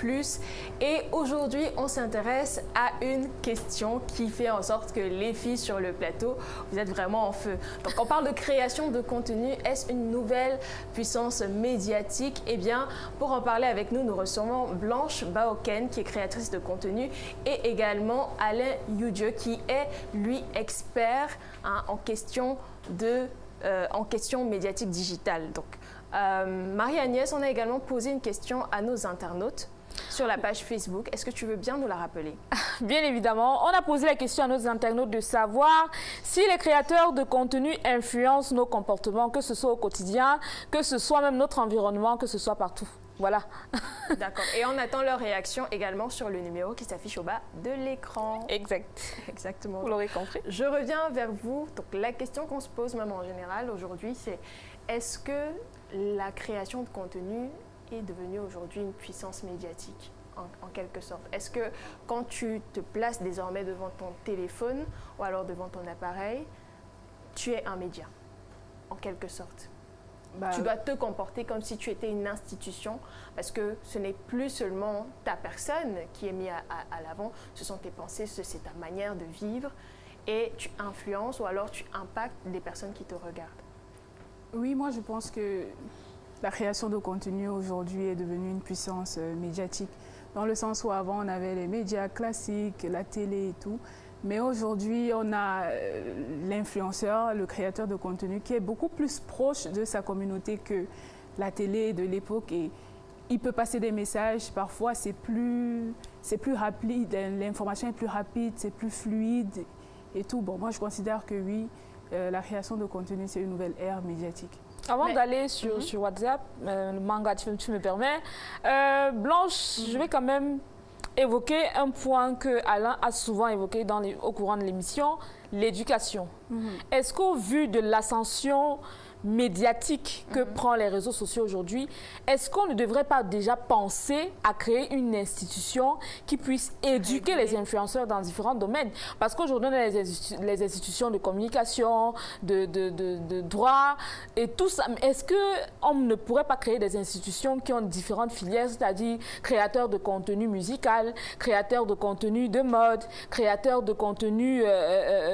Et aujourd'hui, on s'intéresse à une question qui fait en sorte que les filles sur le plateau, vous êtes vraiment en feu. Donc, on parle de création de contenu. Est-ce une nouvelle puissance médiatique? Eh bien, pour en parler avec nous, nous recevons Blanche Baoken, qui est créatrice de contenu, et également Alain Youdieu, qui est, lui, expert en question médiatique digitale. Donc, Marie-Agnès, on a également posé une question à nos internautes sur la page Facebook. Est-ce que tu veux bien nous la rappeler? Bien évidemment. On a posé la question à nos internautes de savoir si les créateurs de contenu influencent nos comportements, que ce soit au quotidien, que ce soit même notre environnement, que ce soit partout. Voilà. D'accord. Et on attend leur réaction également sur le numéro qui s'affiche au bas de l'écran. Exact. Exactement. Vous l'aurez compris. Je reviens vers vous. Donc, la question qu'on se pose même en général aujourd'hui, c'est est-ce que la création de contenu est devenue aujourd'hui une puissance médiatique en quelque sorte? Est-ce que quand tu te places désormais devant ton téléphone ou alors devant ton appareil, tu es un média en quelque sorte? Tu dois te comporter comme si tu étais une institution parce que ce n'est plus seulement ta personne qui est mise à l'avant, ce sont tes pensées, c'est ta manière de vivre et tu influences ou alors tu impactes des personnes qui te regardent. Oui, moi je pense que la création de contenu aujourd'hui est devenue une puissance médiatique dans le sens où avant on avait les médias classiques, la télé et tout. Mais aujourd'hui, on a l'influenceur, le créateur de contenu qui est beaucoup plus proche de sa communauté que la télé de l'époque. Et il peut passer des messages, parfois c'est plus rapide, l'information est plus rapide, c'est plus fluide et tout. Bon, moi je considère que oui, la création de contenu, c'est une nouvelle ère médiatique. Avant d'aller sur WhatsApp, Manga, tu me permets, Blanche, je vais quand même évoquer un point que Alain a souvent évoqué au courant de l'émission, l'éducation. Est-ce qu'au vu de l'ascension médiatique que prend les réseaux sociaux aujourd'hui, est-ce qu'on ne devrait pas déjà penser à créer une institution qui puisse éduquer les influenceurs dans différents domaines? Parce qu'aujourd'hui, on a les institutions de communication, de droit et tout ça. Est-ce qu'on ne pourrait pas créer des institutions qui ont différentes filières, c'est-à-dire créateurs de contenu musical, créateurs de contenu de mode, créateurs de contenu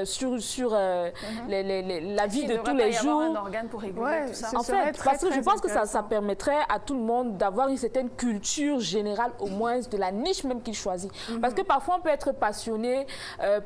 sur la vie de tous les jours? Un organe pour réguler tout ça. En fait, parce que je pense que ça permettrait à tout le monde d'avoir une certaine culture générale, au moins de la niche même qu'il choisit. Parce que parfois, on peut être passionné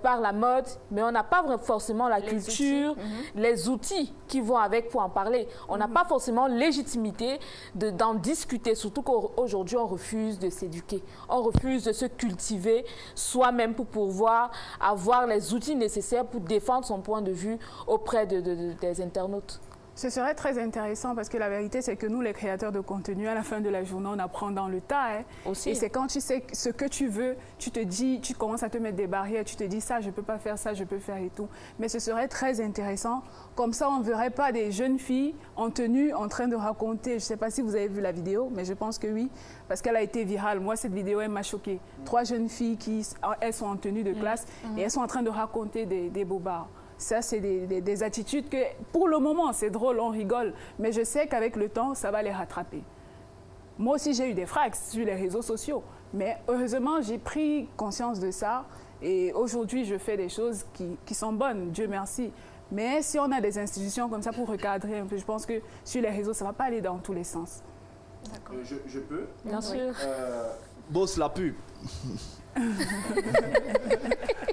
par la mode, mais on n'a pas forcément la culture, les outils qui vont avec pour en parler. On n'a pas forcément légitimité d'en discuter, surtout qu'aujourd'hui, on refuse de s'éduquer. On refuse de se cultiver soi-même pour pouvoir avoir les outils nécessaires pour défendre son point de vue auprès des internautes. Ce serait très intéressant parce que la vérité, c'est que nous, les créateurs de contenu, à la fin de la journée, on apprend dans le tas. Aussi. Et c'est quand tu sais ce que tu veux, tu te dis, tu commences à te mettre des barrières, tu te dis ça, je ne peux pas faire ça, je peux faire et tout. Mais ce serait très intéressant. Comme ça, on ne verrait pas des jeunes filles en tenue en train de raconter. Je ne sais pas si vous avez vu la vidéo, mais je pense que oui, parce qu'elle a été virale. Moi, cette vidéo, elle m'a choquée. 3 jeunes filles elles sont en tenue de classe et elles sont en train de raconter des bobards. Ça, c'est des attitudes que, pour le moment, c'est drôle, on rigole. Mais je sais qu'avec le temps, ça va les rattraper. Moi aussi, j'ai eu des frags sur les réseaux sociaux. Mais heureusement, j'ai pris conscience de ça. Et aujourd'hui, je fais des choses qui sont bonnes, Dieu merci. Mais si on a des institutions comme ça pour recadrer un peu, je pense que sur les réseaux, ça ne va pas aller dans tous les sens. D'accord. Je peux? Bien sûr. Boss la pub.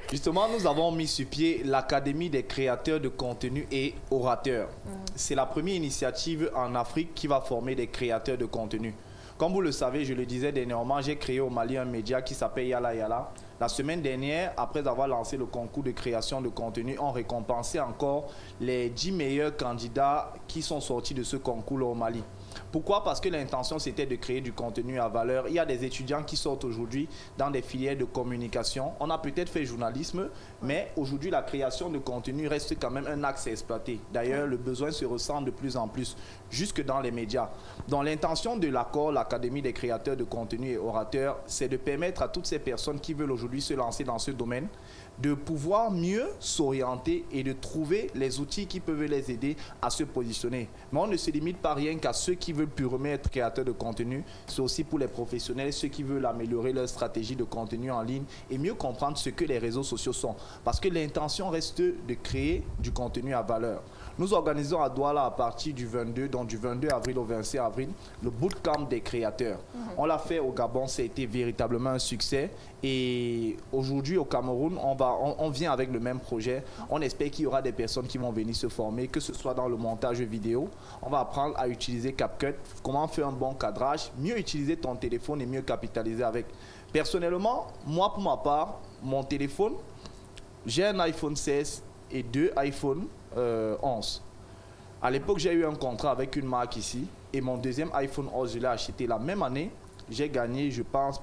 Justement, nous avons mis sur pied l'Académie des créateurs de contenu et orateurs. C'est la première initiative en Afrique qui va former des créateurs de contenu. Comme vous le savez, je le disais dernièrement, j'ai créé au Mali un média qui s'appelle Yala Yala. La semaine dernière, après avoir lancé le concours de création de contenu, on récompensait encore les 10 meilleurs candidats qui sont sortis de ce concours au Mali. Pourquoi? Parce que l'intention, c'était de créer du contenu à valeur. Il y a des étudiants qui sortent aujourd'hui dans des filières de communication. On a peut-être fait journalisme, mais aujourd'hui, la création de contenu reste quand même un axe à exploiter. D'ailleurs, le besoin se ressent de plus en plus, jusque dans les médias. Donc, l'intention de l'accord, l'Académie des créateurs de contenu et orateurs, c'est de permettre à toutes ces personnes qui veulent aujourd'hui se lancer dans ce domaine de pouvoir mieux s'orienter et de trouver les outils qui peuvent les aider à se positionner. Mais on ne se limite pas rien qu'à ceux qui veulent purement être créateurs de contenu. C'est aussi pour les professionnels, ceux qui veulent améliorer leur stratégie de contenu en ligne et mieux comprendre ce que les réseaux sociaux sont. Parce que l'intention reste de créer du contenu à valeur. Nous organisons à Douala à partir du 22, donc du 22 avril au 25 avril, le bootcamp des créateurs. On l'a fait au Gabon, ça a été véritablement un succès. Et aujourd'hui au Cameroun, on vient avec le même projet. On espère qu'il y aura des personnes qui vont venir se former, que ce soit dans le montage vidéo. On va apprendre à utiliser CapCut, comment faire un bon cadrage, mieux utiliser ton téléphone et mieux capitaliser avec. Personnellement, moi pour ma part, mon téléphone, j'ai un iPhone 16 et 2 iPhone 11. À l'époque, j'ai eu un contrat avec une marque ici et mon deuxième iPhone 11, je l'ai acheté la même année. J'ai gagné, je pense,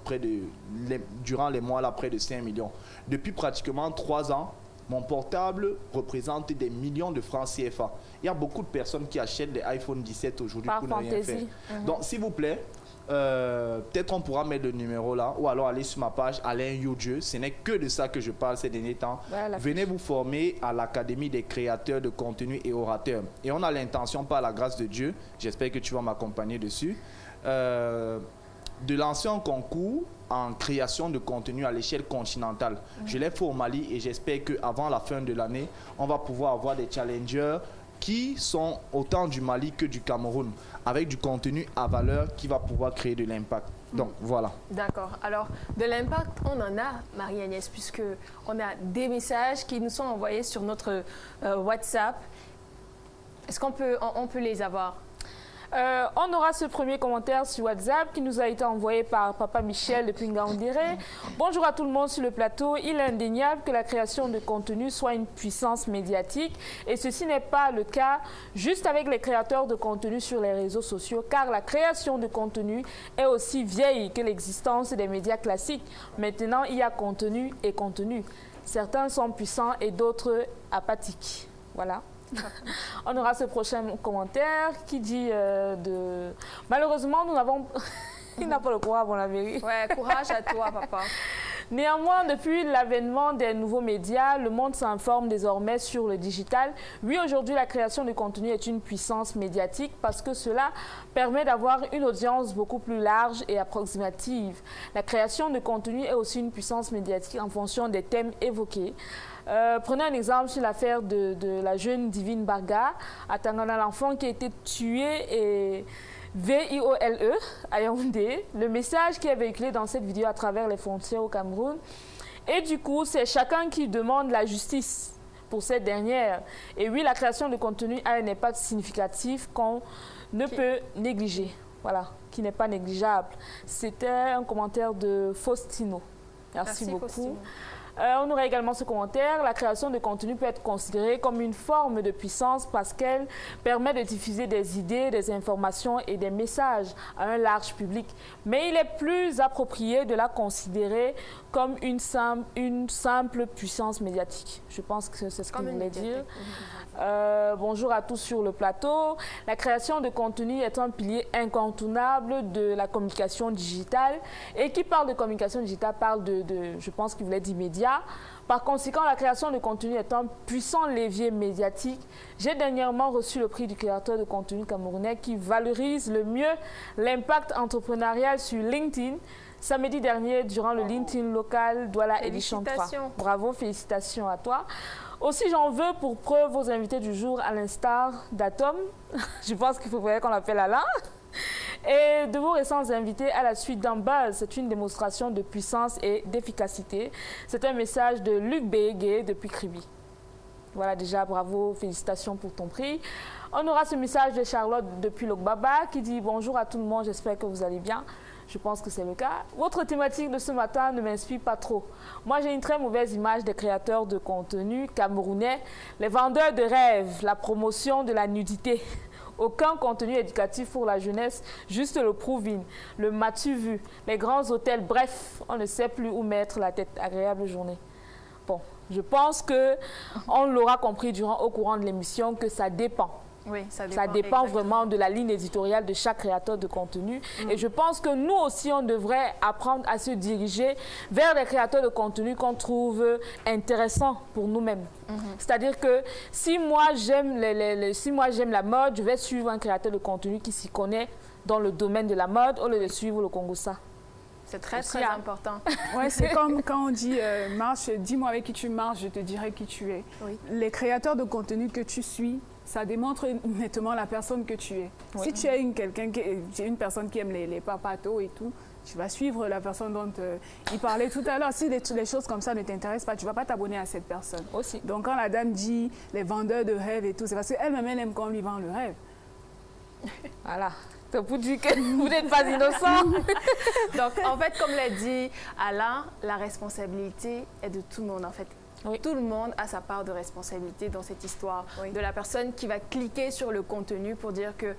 durant les mois là, près de 5 millions. Depuis pratiquement 3 ans, mon portable représente des millions de francs CFA. Il y a beaucoup de personnes qui achètent des iPhone 17 aujourd'hui pour ne rien faire. Donc, s'il vous plaît, peut-être on pourra mettre le numéro là ou alors aller sur ma page Alain Youdjeu. Ce n'est que de ça que je parle ces derniers temps. Voilà, venez vous former à l'Académie des créateurs de contenu et orateurs. Et on a l'intention, par la grâce de Dieu, j'espère que tu vas m'accompagner dessus, de lancer un concours en création de contenu à l'échelle continentale. Je l'ai fait au Mali et j'espère qu'avant la fin de l'année, on va pouvoir avoir des challengers qui sont autant du Mali que du Cameroun, avec du contenu à valeur qui va pouvoir créer de l'impact. Donc, voilà. D'accord. Alors, de l'impact, on en a, Marie-Agnès, puisqu'on a des messages qui nous sont envoyés sur notre WhatsApp. Est-ce qu'on peut les avoir? On aura ce premier commentaire sur WhatsApp qui nous a été envoyé par Papa Michel depuis Ngaoundéré. Bonjour à tout le monde sur le plateau. Il est indéniable que la création de contenu soit une puissance médiatique et ceci n'est pas le cas juste avec les créateurs de contenu sur les réseaux sociaux car la création de contenu est aussi vieille que l'existence des médias classiques. Maintenant, il y a contenu et contenu. Certains sont puissants et d'autres apathiques. Voilà. On aura ce prochain commentaire qui dit de... Malheureusement, nous n'avons... Il n'a pas le courage, on la vérité. Ouais, courage à toi, papa. Néanmoins, depuis l'avènement des nouveaux médias, le monde s'informe désormais sur le digital. Oui, aujourd'hui, la création de contenu est une puissance médiatique parce que cela permet d'avoir une audience beaucoup plus large et approximative. La création de contenu est aussi une puissance médiatique en fonction des thèmes évoqués. Prenez un exemple sur l'affaire de la jeune Divine Barga à Tangana, l'enfant qui a été tué et... VIOLE à Yaoundé, le message qui est véhiculé dans cette vidéo à travers les frontières au Cameroun. Et du coup, c'est chacun qui demande la justice pour cette dernière. Et oui, la création de contenu a un impact significatif qu'on ne peut négliger. Voilà, qui n'est pas négligeable. C'était un commentaire de Faustino. Merci beaucoup. Faustino. On aurait également ce commentaire. La création de contenu peut être considérée comme une forme de puissance parce qu'elle permet de diffuser des idées, des informations et des messages à un large public. Mais il est plus approprié de la considérer comme une simple puissance médiatique. Je pense que c'est ce que vous voulez dire. Bonjour à tous sur le plateau. La création de contenu est un pilier incontournable de la communication digitale. Et qui parle de communication digitale parle je pense qu'il voulait dire médias. Par conséquent, la création de contenu est un puissant levier médiatique. J'ai dernièrement reçu le prix du créateur de contenu camerounais qui valorise le mieux l'impact entrepreneurial sur LinkedIn. Samedi dernier, durant le LinkedIn local Douala Edition 3. Bravo, félicitations à toi. Aussi, j'en veux pour preuve vos invités du jour, à l'instar d'Atom. Je pense qu'il faudrait qu'on l'appelle Alain. Et de vos récents invités à la suite d'un buzz, c'est une démonstration de puissance et d'efficacité. C'est un message de Luc Bégué depuis Kribi. Voilà, déjà, bravo, félicitations pour ton prix. On aura ce message de Charlotte depuis Lokbaba qui dit « Bonjour à tout le monde, j'espère que vous allez bien ». Je pense que c'est le cas. Votre thématique de ce matin ne m'inspire pas trop. Moi, j'ai une très mauvaise image des créateurs de contenu camerounais, les vendeurs de rêves, la promotion de la nudité. Aucun contenu éducatif pour la jeunesse, juste le proving, le m'as-tu vu, les grands hôtels, bref, on ne sait plus où mettre la tête. Agréable journée. Bon, je pense qu'on l'aura compris au courant de l'émission que ça dépend. Oui, ça dépend vraiment de la ligne éditoriale de chaque créateur de contenu. Et je pense que nous aussi, on devrait apprendre à se diriger vers des créateurs de contenu qu'on trouve intéressants pour nous-mêmes. C'est-à-dire que si moi j'aime la mode, je vais suivre un créateur de contenu qui s'y connaît dans le domaine de la mode au lieu de suivre le Congossa. C'est très, très important. Ouais, c'est comme quand on dit marche, dis-moi avec qui tu marches, je te dirai qui tu es. Oui. Les créateurs de contenu que tu suis, ça démontre nettement la personne que tu es. Oui. Si tu es une personne qui aime les papatos et tout, tu vas suivre la personne dont il parlait tout à l'heure. Si les choses comme ça ne t'intéressent pas, tu ne vas pas t'abonner à cette personne. Aussi. Donc quand la dame dit les vendeurs de rêves et tout, c'est parce qu'elle-même elle aime qu'on lui vend le rêve. Voilà. C'est pour dire que vous n'êtes pas innocent. Donc en fait, comme l'a dit Alain, la responsabilité est de tout le monde en fait. Oui. Tout le monde a sa part de responsabilité dans cette histoire. Oui. De la personne qui va cliquer sur le contenu pour dire que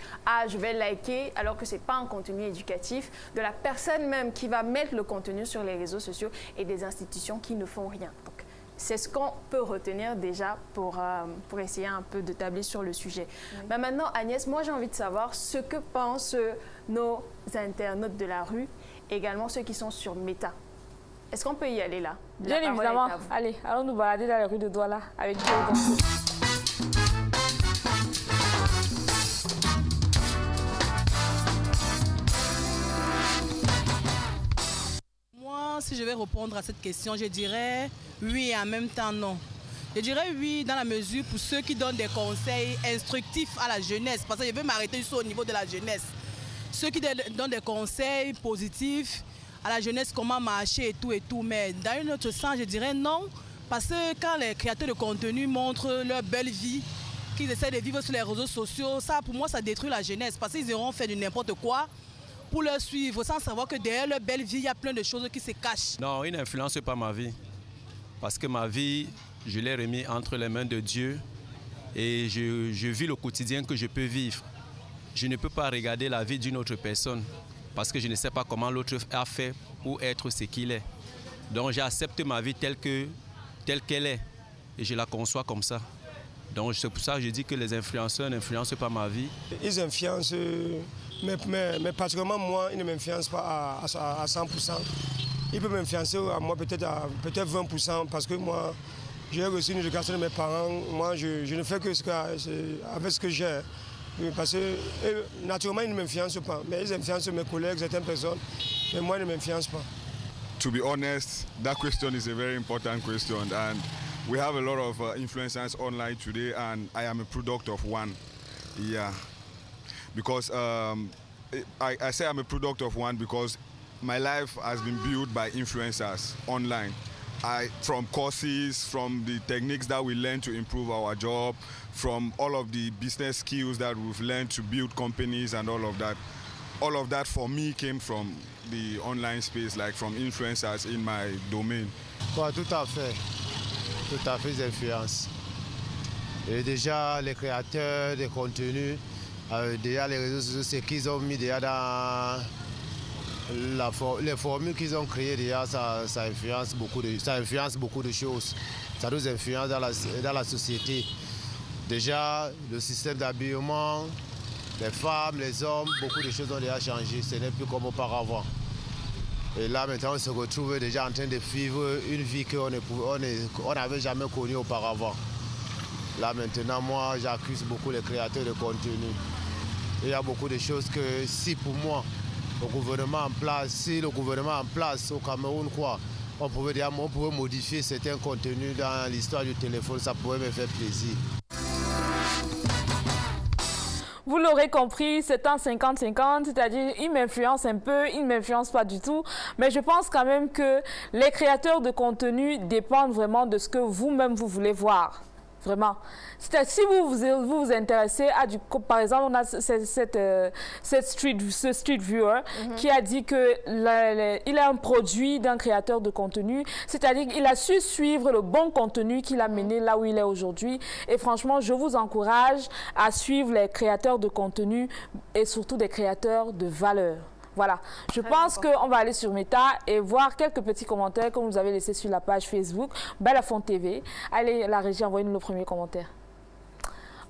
je vais liker alors que ce n'est pas un contenu éducatif. De la personne même qui va mettre le contenu sur les réseaux sociaux et des institutions qui ne font rien. Donc, c'est ce qu'on peut retenir déjà pour essayer un peu de tabler sur le sujet. Oui. Mais maintenant, Agnès, moi j'ai envie de savoir ce que pensent nos internautes de la rue, également ceux qui sont sur Meta. Est-ce qu'on peut y aller là? Bien évidemment. Allez, allons nous balader dans les rues de Douala avec Dieu. Moi, si je vais répondre à cette question, je dirais oui et en même temps non. Je dirais oui dans la mesure pour ceux qui donnent des conseils instructifs à la jeunesse, parce que je veux m'arrêter juste au niveau de la jeunesse. Ceux qui donnent des conseils positifs à la jeunesse, comment marcher et tout, mais dans un autre sens, je dirais non, parce que quand les créateurs de contenu montrent leur belle vie, qu'ils essaient de vivre sur les réseaux sociaux, ça pour moi ça détruit la jeunesse, parce qu'ils auront fait du n'importe quoi pour leur suivre, sans savoir que derrière leur belle vie, il y a plein de choses qui se cachent. Non, ils n'influencent pas ma vie, parce que ma vie, je l'ai remis entre les mains de Dieu et je vis le quotidien que je peux vivre. Je ne peux pas regarder la vie d'une autre personne, parce que je ne sais pas comment l'autre a fait pour être ce qu'il est. Donc j'accepte ma vie telle qu'elle est et je la conçois comme ça. Donc c'est pour ça que je dis que les influenceurs n'influencent pas ma vie. Ils influencent, mais particulièrement moi, ils ne m'influencent pas à 100%. Ils peuvent m'influencer à moi peut-être 20% parce que moi, j'ai reçu une éducation de mes parents. Moi, je ne fais que avec ce que j'ai. Parce que naturellement, ils ne m'influencent pas. Mais ils influencent mes collègues, certaines personnes. Mais moi, ils ne m'influencent pas. To be honest, that question is a very important question. And we have a lot of influencers online today, and I am a product of one. Yeah. Because I say I'm a product of one because my life has been built by influencers online. From courses, from the techniques that we learn to improve our job, from all of the business skills that we've learned to build companies and all of that. All of that for me came from the online space, like from influencers in my domain. Ouais, tout à fait, ils influencent. Et déjà, les créateurs de contenu, déjà les réseaux sociaux, c'est qu'ils ont mis déjà dans les formules qu'ils ont créées, déjà, ça influence beaucoup de choses. Ça nous influence dans la société. Déjà, le système d'habillement, les femmes, les hommes, beaucoup de choses ont déjà changé. Ce n'est plus comme auparavant. Et là, maintenant, on se retrouve déjà en train de vivre une vie qu'on n'avait jamais connue auparavant. Là, maintenant, moi, j'accuse beaucoup les créateurs de contenu. Il y a beaucoup de choses que si pour moi, le gouvernement en place au Cameroun, quoi, on pouvait modifier certains contenus dans l'histoire du téléphone, ça pourrait me faire plaisir. Vous l'aurez compris, c'est un 50-50, c'est-à-dire il m'influence un peu, il ne m'influence pas du tout. Mais je pense quand même que les créateurs de contenu dépendent vraiment de ce que vous-même vous voulez voir. Vraiment. C'est-à-dire si vous intéressez à par exemple, on a ce street viewer qui a dit qu'il a un produit d'un créateur de contenu, c'est-à-dire qu'il a su suivre le bon contenu qu'il a mené là où il est aujourd'hui. Et franchement, je vous encourage à suivre les créateurs de contenu et surtout des créateurs de valeur. Voilà, je pense qu'on va aller sur Meta et voir quelques petits commentaires que vous avez laissés sur la page Facebook Bellafont TV. Allez, la régie, envoyez-nous le premier commentaire.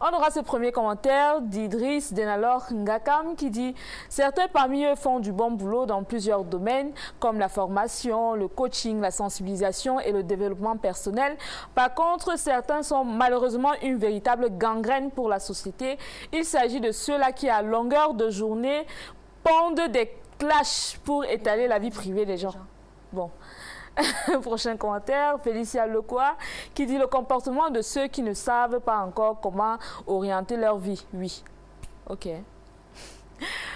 On aura ce premier commentaire d'Idriss Denalor Ngakam qui dit « Certains parmi eux font du bon boulot dans plusieurs domaines comme la formation, le coaching, la sensibilisation et le développement personnel. Par contre, certains sont malheureusement une véritable gangrène pour la société. Il s'agit de ceux-là qui, à longueur de journée, pondent des clashs pour étaler la vie privée des gens. » Bon. Prochain commentaire, Félicia Lecoua, qui dit le comportement de ceux qui ne savent pas encore comment orienter leur vie. Oui. OK.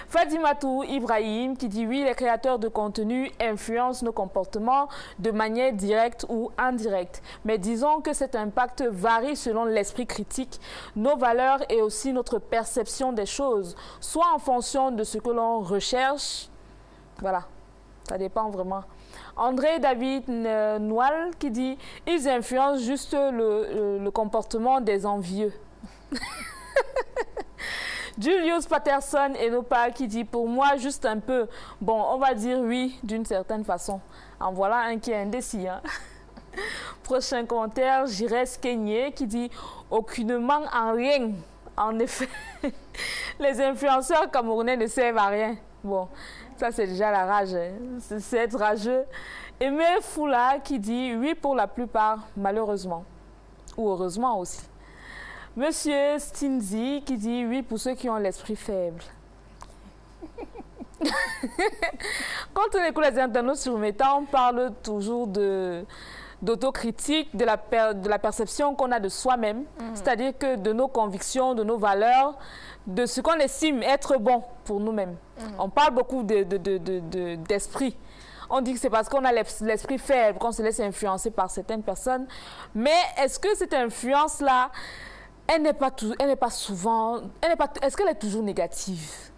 Fadimatou Ibrahim qui dit oui, les créateurs de contenu influencent nos comportements de manière directe ou indirecte. Mais disons que cet impact varie selon l'esprit critique, nos valeurs et aussi notre perception des choses, soit en fonction de ce que l'on recherche. Voilà, ça dépend vraiment. André David Noual qui dit ils influencent juste le comportement des envieux. Julius Patterson Enopa qui dit pour moi juste un peu. Bon, on va dire oui d'une certaine façon. En voilà un qui est indécis. Hein. Prochain commentaire, Jires Kenyé qui dit aucunement en rien. En effet, les influenceurs camerounais ne servent à rien. Bon, ça c'est déjà la rage. Hein. C'est être rageux. Aimé Foula qui dit oui pour la plupart, malheureusement. Ou heureusement aussi. Monsieur Stinzi qui dit oui pour ceux qui ont l'esprit faible. Quand on écoute les internautes sur Meta, on parle toujours d'autocritique, de la perception qu'on a de soi-même, c'est-à-dire que de nos convictions, de nos valeurs, de ce qu'on estime être bon pour nous-mêmes. On parle beaucoup d'esprit. On dit que c'est parce qu'on a l'esprit faible, qu'on se laisse influencer par certaines personnes. Mais est-ce que cette influence-là, est-ce qu'elle est toujours négative?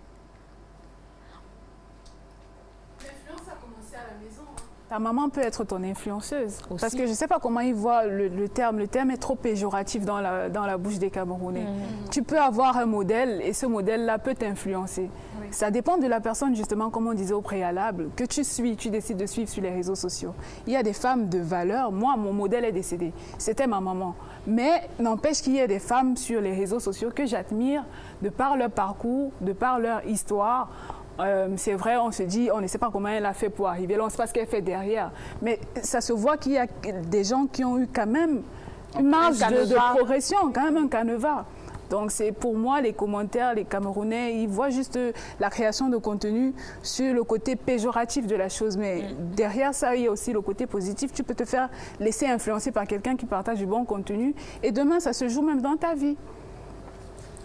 L'influence a commencé à la maison. Hein. Ta maman peut être ton influenceuse. Aussi. Parce que je ne sais pas comment ils voient le terme. Le terme est trop péjoratif dans la bouche des Camerounais. Tu peux avoir un modèle et ce modèle-là peut t'influencer. Oui. Ça dépend de la personne, justement, comme on disait au préalable, que tu décides de suivre sur les réseaux sociaux. Il y a des femmes de valeur. Moi, mon modèle est décédé. C'était ma maman. Mais n'empêche qu'il y ait des femmes sur les réseaux sociaux que j'admire de par leur parcours, de par leur histoire. C'est vrai, on se dit, on ne sait pas comment elle a fait pour arriver là, on ne sait pas ce qu'elle fait derrière. Mais ça se voit qu'il y a des gens qui ont eu quand même une marge de progression, quand même un canevas. Donc c'est pour moi, les commentaires, les Camerounais, ils voient juste la création de contenu sur le côté péjoratif de la chose. Mais derrière ça, il y a aussi le côté positif. Tu peux te faire laisser influencer par quelqu'un qui partage du bon contenu. Et demain, ça se joue même dans ta vie.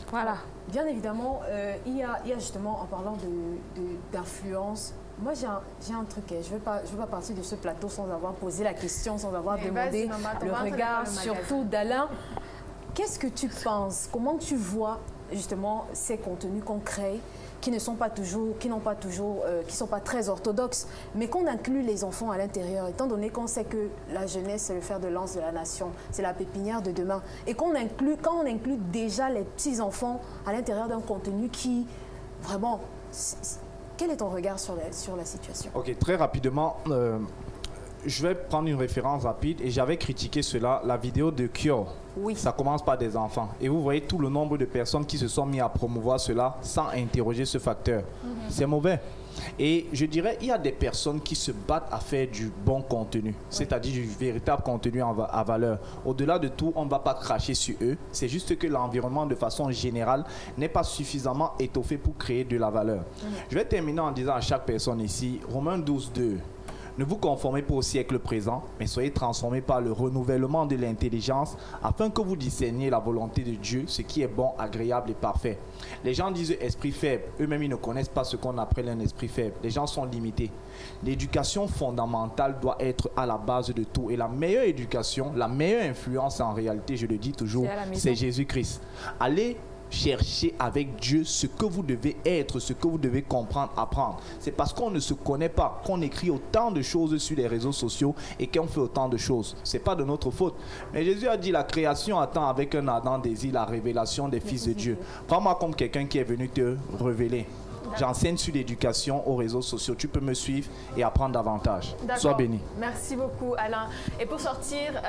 Voilà. Bien évidemment, il y a justement, en parlant d'influence, moi j'ai un truc, je ne veux pas partir de ce plateau sans avoir posé la question, sans avoir demandé le regard, surtout d'Alain. Qu'est-ce que tu penses? Comment tu vois justement ces contenus qu'on crée, qui ne sont pas toujours, qui sont pas très orthodoxes, mais qu'on inclut les enfants à l'intérieur, étant donné qu'on sait que la jeunesse, c'est le fer de lance de la nation, c'est la pépinière de demain, et quand on inclut déjà les petits-enfants à l'intérieur d'un contenu qui, vraiment, quel est ton regard sur la situation? Ok, très rapidement, je vais prendre une référence rapide, et j'avais critiqué cela, la vidéo de Kyo. Oui. Ça commence par des enfants. Et vous voyez tout le nombre de personnes qui se sont mis à promouvoir cela sans interroger ce facteur. C'est mauvais. Et je dirais, il y a des personnes qui se battent à faire du bon contenu, c'est-à-dire du véritable contenu à valeur. Au-delà de tout, on ne va pas cracher sur eux. C'est juste que l'environnement, de façon générale, n'est pas suffisamment étoffé pour créer de la valeur. Je vais terminer en disant à chaque personne ici, Romains 12:2. Ne vous conformez pas au siècle présent, mais soyez transformés par le renouvellement de l'intelligence afin que vous discerniez la volonté de Dieu, ce qui est bon, agréable et parfait. Les gens disent esprit faible. Eux-mêmes, ils ne connaissent pas ce qu'on appelle un esprit faible. Les gens sont limités. L'éducation fondamentale doit être à la base de tout. Et la meilleure éducation, la meilleure influence en réalité, je le dis toujours, c'est Jésus-Christ. Allez chercher avec Dieu ce que vous devez être, ce que vous devez comprendre, apprendre. C'est parce qu'on ne se connaît pas qu'on écrit autant de choses sur les réseaux sociaux et qu'on fait autant de choses. C'est pas de notre faute. Mais Jésus a dit, la création attend avec un ardent désir la révélation des fils de Dieu. Prends-moi comme quelqu'un qui est venu te révéler. J'enseigne sur l'éducation aux réseaux sociaux. Tu peux me suivre et apprendre davantage. Sois béni. Merci beaucoup, Alain. Et pour sortir,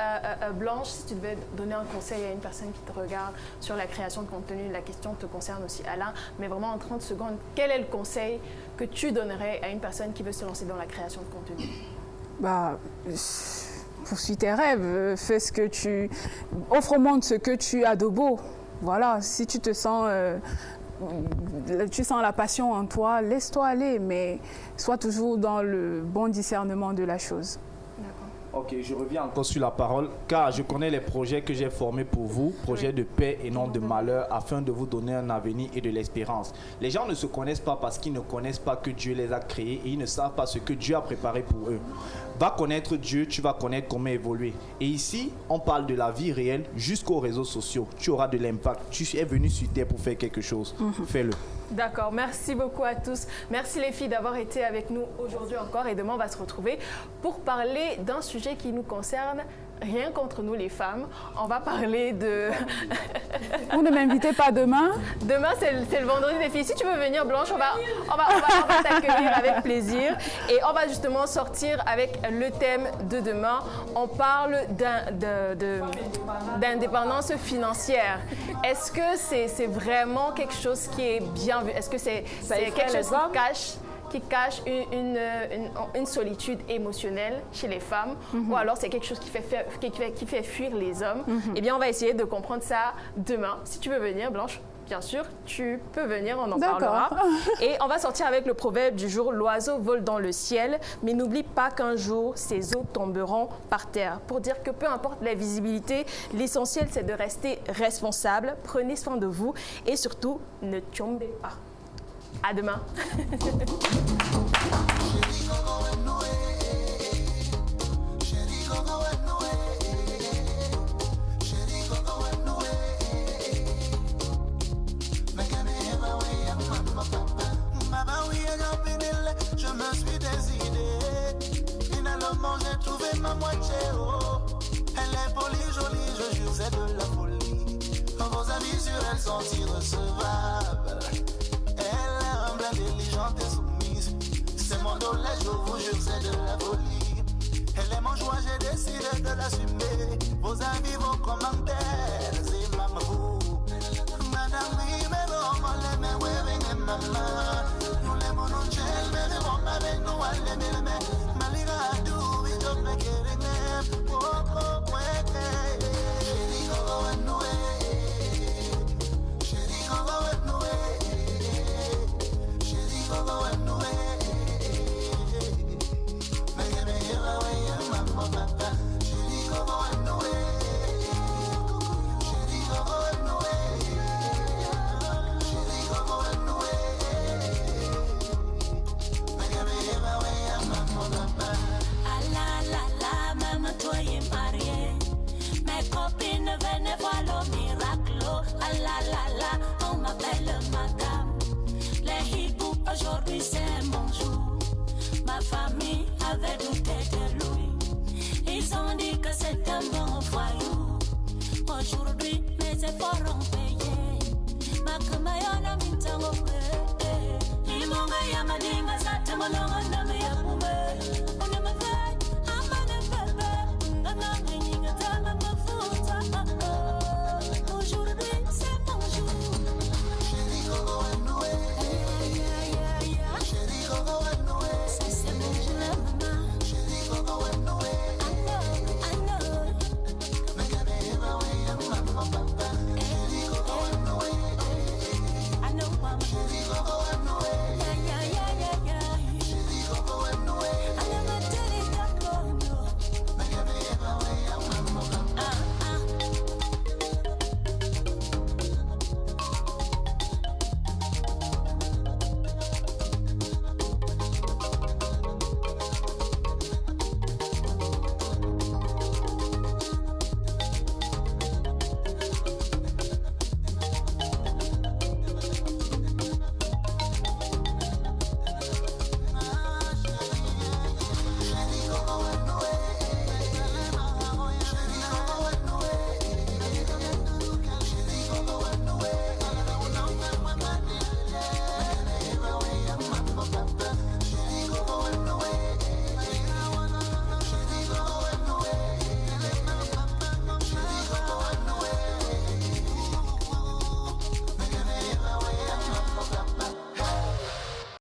Blanche, si tu devais donner un conseil à une personne qui te regarde sur la création de contenu, la question te concerne aussi, Alain, mais vraiment en 30 secondes, quel est le conseil que tu donnerais à une personne qui veut se lancer dans la création de contenu? Poursuis tes rêves, fais ce que tu... Offre au monde ce que tu as de beau. Voilà, si tu te sens... tu sens la passion en toi, laisse-toi aller, mais sois toujours dans le bon discernement de la chose. Ok, je reviens encore sur la parole, car je connais les projets que j'ai formés pour vous, projets de paix et non de malheur, afin de vous donner un avenir et de l'espérance. Les gens ne se connaissent pas parce qu'ils ne connaissent pas que Dieu les a créés et ils ne savent pas ce que Dieu a préparé pour eux. Va connaître Dieu, tu vas connaître comment évoluer. Et ici, on parle de la vie réelle jusqu'aux réseaux sociaux. Tu auras de l'impact. Tu es venu sur Terre pour faire quelque chose. Fais-le. D'accord, merci beaucoup à tous. Merci les filles d'avoir été avec nous aujourd'hui encore et demain on va se retrouver pour parler d'un sujet qui nous concerne. Rien contre nous les femmes, on va parler de... Vous ne m'invitez pas demain? Demain c'est le vendredi des filles. Si tu veux venir Blanche, on va t'accueillir avec plaisir. Et on va justement sortir avec le thème de demain. On parle d'indépendance financière. Est-ce que c'est vraiment quelque chose qui est bien vu? Est-ce que c'est quelque chose qui cache une solitude émotionnelle chez les femmes, ou alors c'est quelque chose qui fait fuir les hommes? Eh bien, on va essayer de comprendre ça demain. Si tu veux venir, Blanche, bien sûr, tu peux venir, on en parlera. Et on va sortir avec le proverbe du jour, l'oiseau vole dans le ciel, mais n'oublie pas qu'un jour, ses os tomberont par terre. Pour dire que peu importe la visibilité, l'essentiel, c'est de rester responsable, prenez soin de vous et surtout, ne tombez pas. À demain. Je me suis décidé, finalement sont irrecevables. Elle est humble, intelligente et soumise. C'est mon dolé, je vous jure, c'est de la folie. Elle est mon choix, j'ai décidé de l'assumer. Vos avis, vos commentaires, c'est ma vous. Madame, oui, mais non, on l'aime, oui, oui, maman. Nous l'aimons, nous gel, mais les bons avec nous, on l'aime, mais Malika, do, we don't make it, oh, oh, ouais. Chérie, go, and no way. Chérie, go, and no way. Chérie, go, and no way. Aujourd'hui c'est mon jour. Ma famille avait douté de lui. Ils ont dit que c'est un bon voyou. Aujourd'hui mes efforts ont